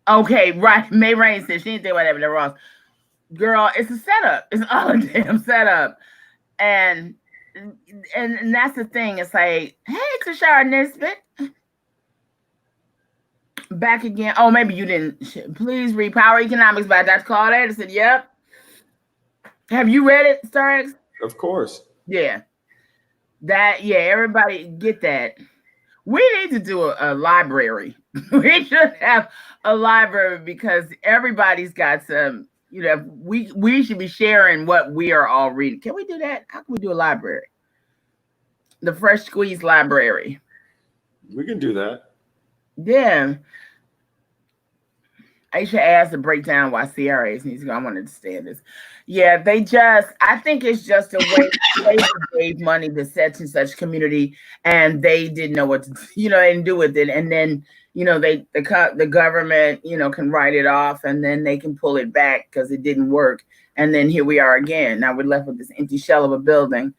Okay, right. May Rain said she didn't think whatever they're wrong. Girl, it's a setup. It's all a damn setup. And that's the thing. It's like, hey, Tashara Nisbet. Back again. Oh, maybe you didn't. Please read Power Economics by Dr. Claude Anderson. Yep. Have you read it, StarX? Of course. Yeah. Yeah, everybody get that. We need to do a library. We should have a library because everybody's got some, we should be sharing what we are all reading. Can we do that? How can we do a library? The Fresh Squeeze Library. We can do that. Yeah. I should ask to break down why CRAs needs to go. I want to understand this. Yeah, I think it's just a way they gave money to such and such community and they didn't know what to, and do with it. And then, the government, can write it off and then they can pull it back because it didn't work. And then here we are again. Now we're left with this empty shell of a building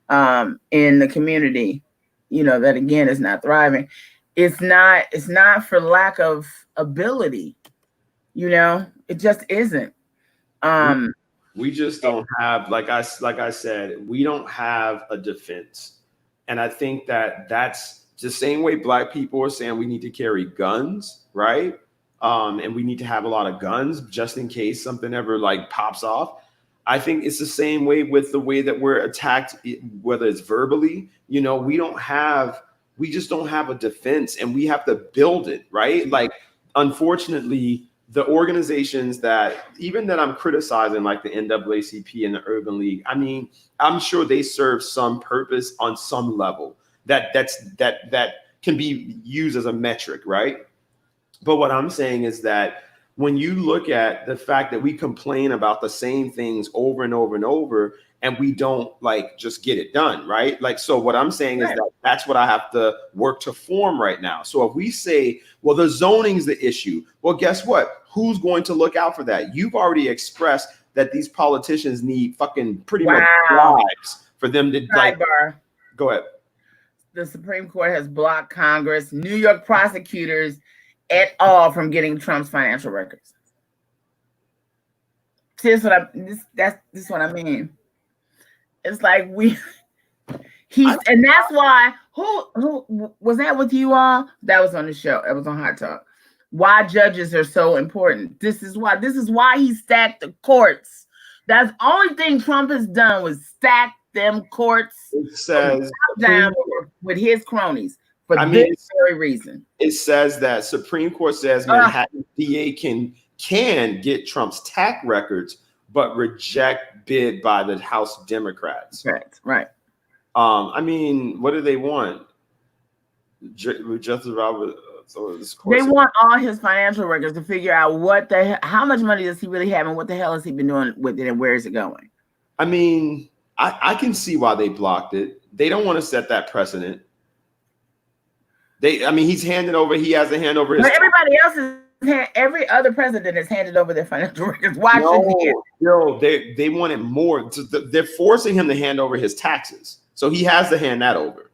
in the community, that again is not thriving. It's not for lack of ability. It just isn't. We just don't have, like I said, we don't have a defense. And I think that's the same way Black people are saying we need to carry guns, right? And we need to have a lot of guns just in case something ever like pops off. I think it's the same way with the way that we're attacked, whether it's verbally, we just don't have a defense and we have to build it, right? Like, unfortunately, the organizations that I'm criticizing, like the NAACP and the Urban League, I mean, I'm sure they serve some purpose on some level that can be used as a metric, right? But what I'm saying is that when you look at the fact that we complain about the same things over and over and over, and we don't like just get it done, right? Like, so what I'm saying is that's what I have to work to form right now. So if we say, well, the zoning's the issue, well, guess what? Who's going to look out for that? You've already expressed that these politicians need fucking pretty much lives for them to go ahead. The Supreme Court has blocked Congress, New York prosecutors at all from getting Trump's financial records. See, this is what I mean. It's like and that's why, who was that with you all? That was on the show. It was on Hot Talk. Why judges are so important. This is why he stacked the courts. That's the only thing Trump has done was stack them courts. It says down with his cronies for this very reason. It says that Supreme Court says Manhattan DA can get Trump's tax records, but reject bid by the House Democrats. Right. I mean, what do they want? Justice Robert. They want all his financial records to figure out how much money does he really have and what the hell has he been doing with it and where is it going? I mean, I can see why they blocked it. They don't want to set that precedent. He has a hand over his. But everybody else every other president has handed over their financial records. Why shouldn't he? No, they wanted more. They're forcing him to hand over his taxes, so he has to hand that over,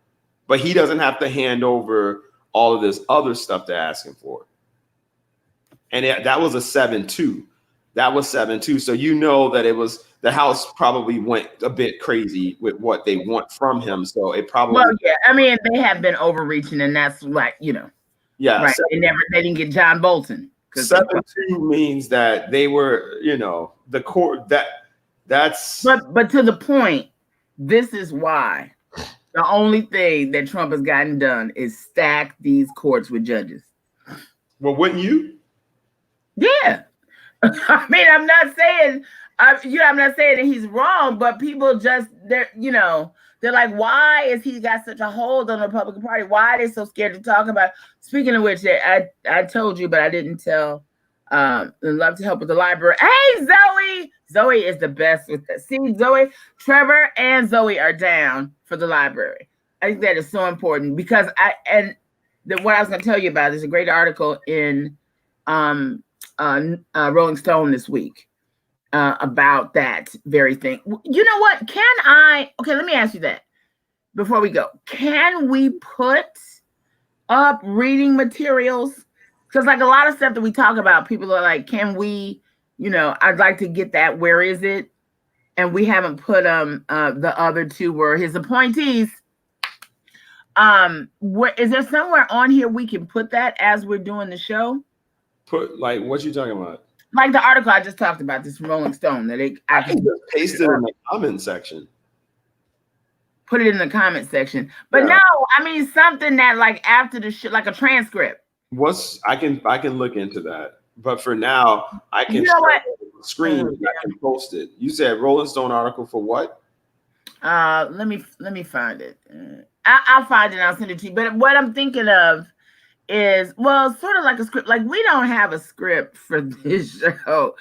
but he doesn't have to hand over all of this other stuff they're asking for. And that was a 7-2. That was 7-2. So that it was the House probably went a bit crazy with what they want from him. So it probably. Well, yeah. I mean, they have been overreaching, and that's like Yeah. Right. They didn't get John Bolton. 7-2 means that they were, the court that's. But to the point, this is why. The only thing that Trump has gotten done is stack these courts with judges. Well, wouldn't you? Yeah. I mean, I'm not saying that he's wrong, but people they're like, why is he got such a hold on the Republican Party? Why are they so scared to talk about? Speaking of which, I told you, but I didn't tell. Love to help with the library. Hey, Zoe! Zoe is the best with that. See, Zoe, Trevor, and Zoe are down for the library. I think that is so important because what I was going to tell you about is a great article in Rolling Stone this week about that very thing. You know what? Okay, let me ask you that before we go. Can we put up reading materials? Because like a lot of stuff that we talk about, people are like, can we, I'd like to get that. Where is it? And we haven't put the other two were his appointees. Is there somewhere on here we can put that as we're doing the show? Put like what you talking about? Like the article I just talked about, this from Rolling Stone that I can just paste it in the comment section. put it in the comment section. But no, I mean something that like after the shit, like a transcript. I can look into that. But for now, I can screen and I can post it. You said Rolling Stone article for what? Let me find it. I'll find it and I'll send it to you. But what I'm thinking of is, well, sort of like a script. Like we don't have a script for this show,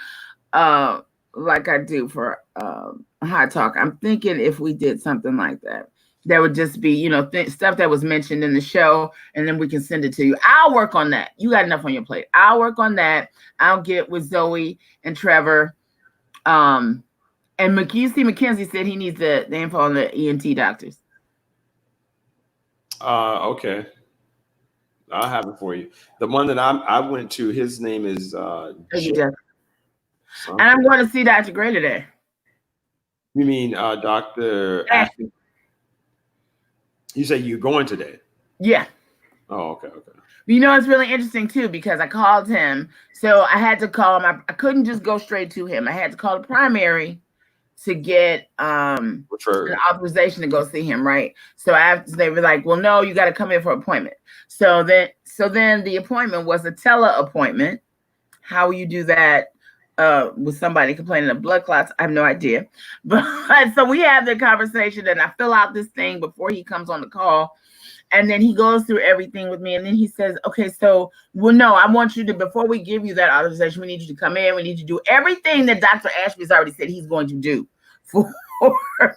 like I do for High Talk. I'm thinking if we did something like that, that would just be, you know, stuff that was mentioned in the show, and then we can send it to you. I'll work on that. You got enough on your plate. I'll work on that. I'll get with Zoe and Trevor. And Mackenzie said he needs the info on the ENT doctors. Okay. I'll have it for you. The one that I went to, his name is and I'm going to see Dr. Gray today. You mean Dr. Ashby? You say you're going today? Yeah. Oh, okay. You know, it's really interesting too, because I called him. So I had to call him. I couldn't just go straight to him. I had to call the primary to get an authorization to go see him, right? So they were like, well, no, you got to come in for an appointment. So then the appointment was a tele-appointment. How you do that with somebody complaining of blood clots, I have no idea. But so we have the conversation, and I fill out this thing before he comes on the call. And then he goes through everything with me. And then he says, okay, so, well, no, I want you to, before we give you that authorization, we need you to come in. We need you to do everything that Dr. Ashby's already said he's going to do for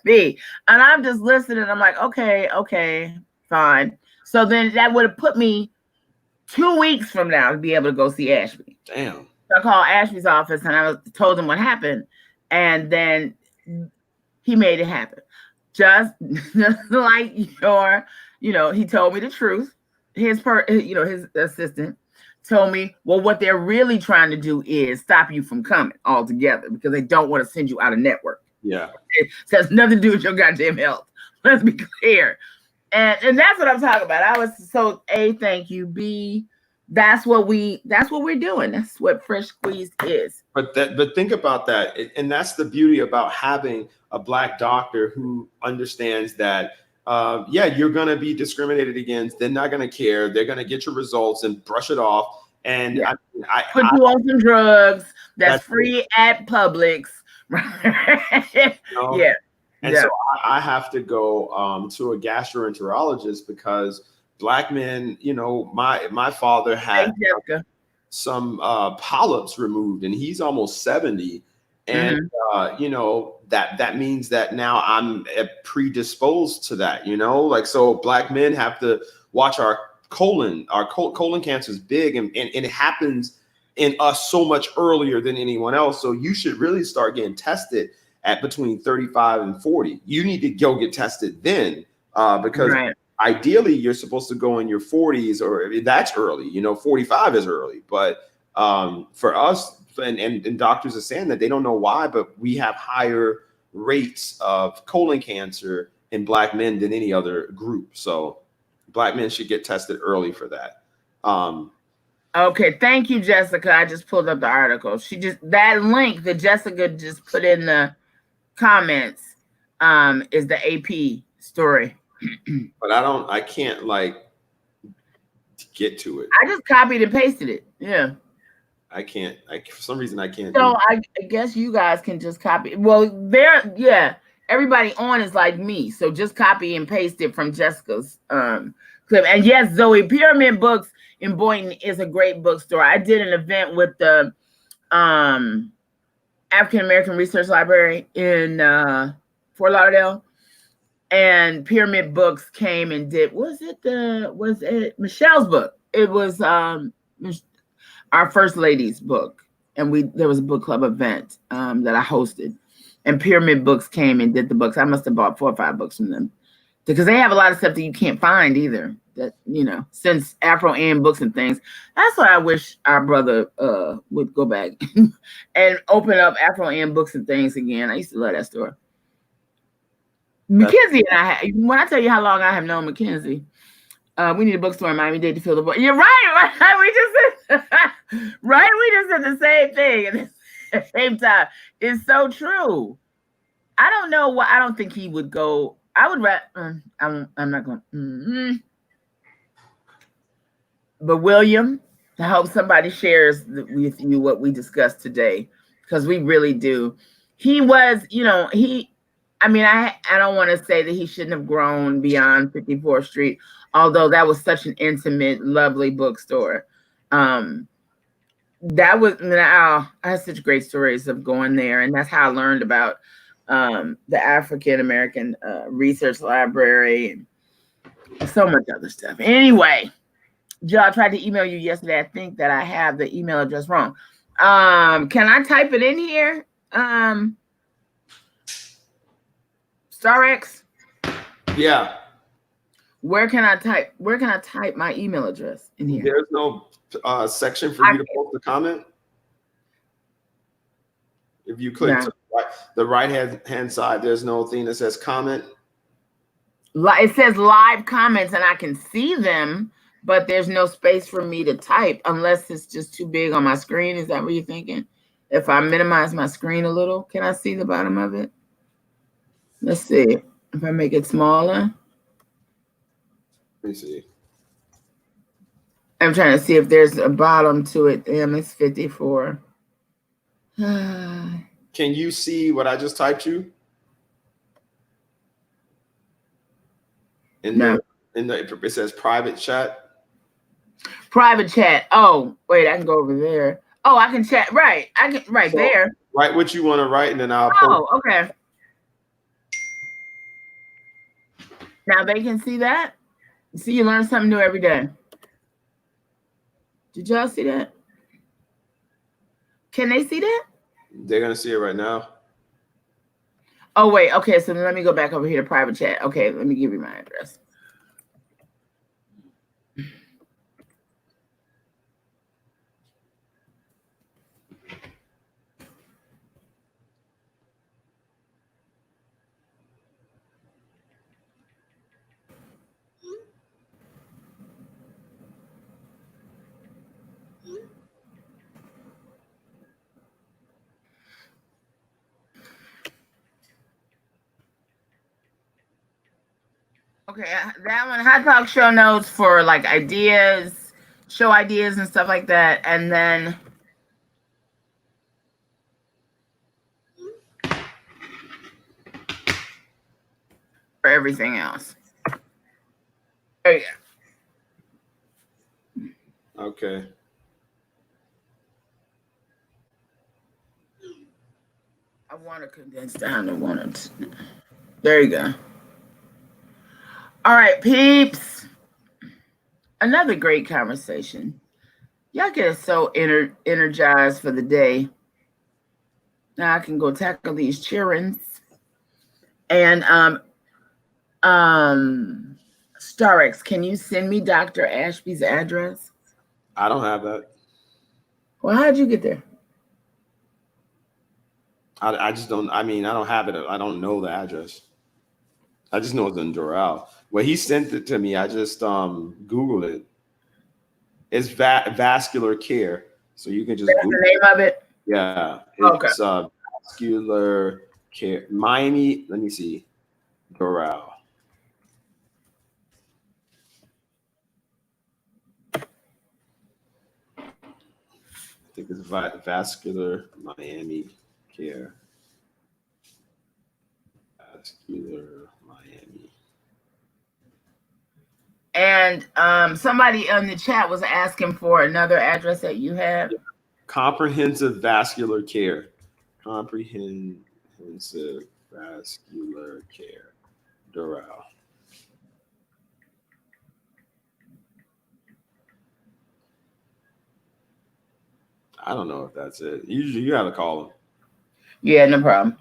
me. And I'm just listening. I'm like, okay, fine. So then that would have put me 2 weeks from now to be able to go see Ashby. Damn. So I called Ashby's office and I told him what happened. And then he made it happen. Just like he told me the truth. His assistant told me, well, what they're really trying to do is stop you from coming altogether because they don't want to send you out of network. Yeah. It has nothing to do with your goddamn health. Let's be clear. And that's what I'm talking about. I was so A, thank you. B, that's what we're doing. That's what Fresh Squeezed is. But think about that. And that's the beauty about having a Black doctor who understands that you're going to be discriminated against. They're not going to care. They're going to get your results and brush it off. And I put you on some drugs that's free at Publix. Yeah. And so I have to go to a gastroenterologist because Black men, my father had some polyps removed and he's almost 70. And, that means that now I'm predisposed to that, so Black men have to watch our colon cancer is big and it happens in us so much earlier than anyone else. So you should really start getting tested at between 35 and 40. You need to go get tested then because ideally you're supposed to go in your 40s or that's early, 45 is early. But for us, and doctors are saying that they don't know why, but we have higher rates of colon cancer in Black men than any other group. So Black men should get tested early for that. Okay, thank you, Jessica. I just pulled up the article. That link that Jessica just put in the comments is the AP story. But I can't get to it. I just copied and pasted it. Yeah. I can't. For some reason, I can't. So I guess you guys can just copy. Well, everybody on is like me. So just copy and paste it from Jessica's clip. And yes, Zoe, Pyramid Books in Boynton is a great bookstore. I did an event with the African American Research Library in Fort Lauderdale, and Pyramid Books came and did. Was it Michelle's book? It was our First Lady's book, and there was a book club event that I hosted, and Pyramid Books came and did the books. I must have bought 4 or 5 books from them because they have a lot of stuff that you can't find either. That since Afro Am Books and things. That's why I wish our brother would go back and open up Afro Am Books and things again. I used to love that store. Mackenzie and I. When I tell you how long I have known Mackenzie. We need a bookstore in Miami-Dade to fill the void. You're right. We just said we just said the same thing at the same time. It's so true. I don't know why. I don't think he would go I would rather. I'm not going. But William, I hope somebody shares with you what we discussed today, because we really do. He was, I mean, I don't want to say that he shouldn't have grown beyond 54th Street, although that was such an intimate, lovely bookstore. That was, I had such great stories of going there, and that's how I learned about the African American Research Library and so much other stuff. Anyway, Joe, I tried to email you yesterday. I think that I have the email address wrong. Can I type it in here? StarX? Yeah. Where can I type my email address in here? There's no section for you to post a comment. If you click to the right hand side, there's no thing that says comment. It says live comments, and I can see them, but there's no space for me to type unless it's just too big on my screen. Is that what you're thinking? If I minimize my screen a little, can I see the bottom of it? Let's see. If I make it smaller. Let me see. I'm trying to see if there's a bottom to it. Damn, it's 54. Can you see what I just typed you? No. It says private chat. Private chat. Oh, wait, I can go over there. Oh, I can chat. Right. I can there. Write what you want to write, and then I'll post. Okay. Now they can see that. See, you learn something new every day. Did y'all see that? Can they see that? They're gonna see it right now. Oh, wait. Okay, so then let me go back over here to private chat. Okay, let me give you my address. Okay, that one, Hot Talk show notes for like ideas, show ideas and stuff like that. And then for everything else. There you go. Okay. I want to condense down to one. There you go. All right, peeps. Another great conversation. Y'all get us so energized for the day. Now I can go tackle these childrens. And StarX, can you send me Dr. Ashby's address? I don't have that. Well, how'd you get there? I just don't. I mean, I don't have it. I don't know the address. I just know it's in Doral. When he sent it to me, I just Googled it. It's vascular care, so you can just. That's Google the name of it. Yeah, it's vascular care, Miami. Let me see, Doral. I think it's vascular Miami care. Vascular Miami. And somebody in the chat was asking for another address that you have. Comprehensive vascular care. Comprehensive vascular care. Doral. I don't know if that's it. Usually you got to call them. Yeah, no problem.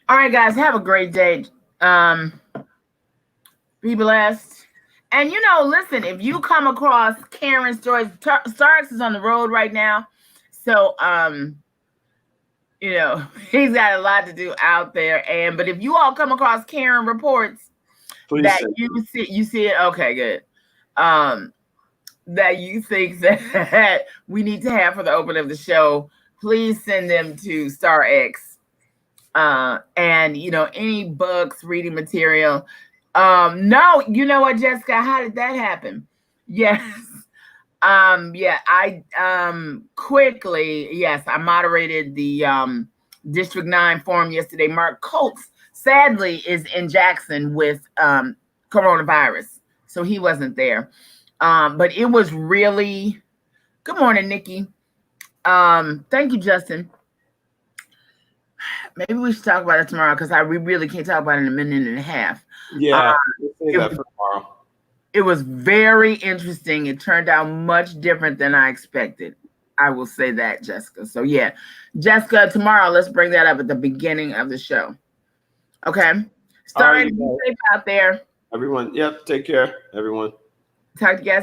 All right, guys, have a great day. Be blessed. And, listen, if you come across Karen's stories, StarX is on the road right now. So, he's got a lot to do out there. But if you all come across Karen reports that you see it, okay, good. That you think that we need to have for the opening of the show, please send them to StarX. And any books, reading material. No, you know what, Jessica? How did that happen? Yes. Yeah, I quickly, yes, I moderated the District 9 forum yesterday. Mark Coates, sadly, is in Jackson with coronavirus, so he wasn't there. But it was really good morning, Nikki. Thank you, Justin. Maybe we should talk about it tomorrow because we really can't talk about it in a minute and a half. Yeah, we'll save that for tomorrow. It was very interesting. It turned out much different than I expected. I will say that, Jessica. So yeah, Jessica, tomorrow, let's bring that up at the beginning of the show. Okay. Sorry to be safe out there. Everyone, yep, take care, everyone. Talk to you guys.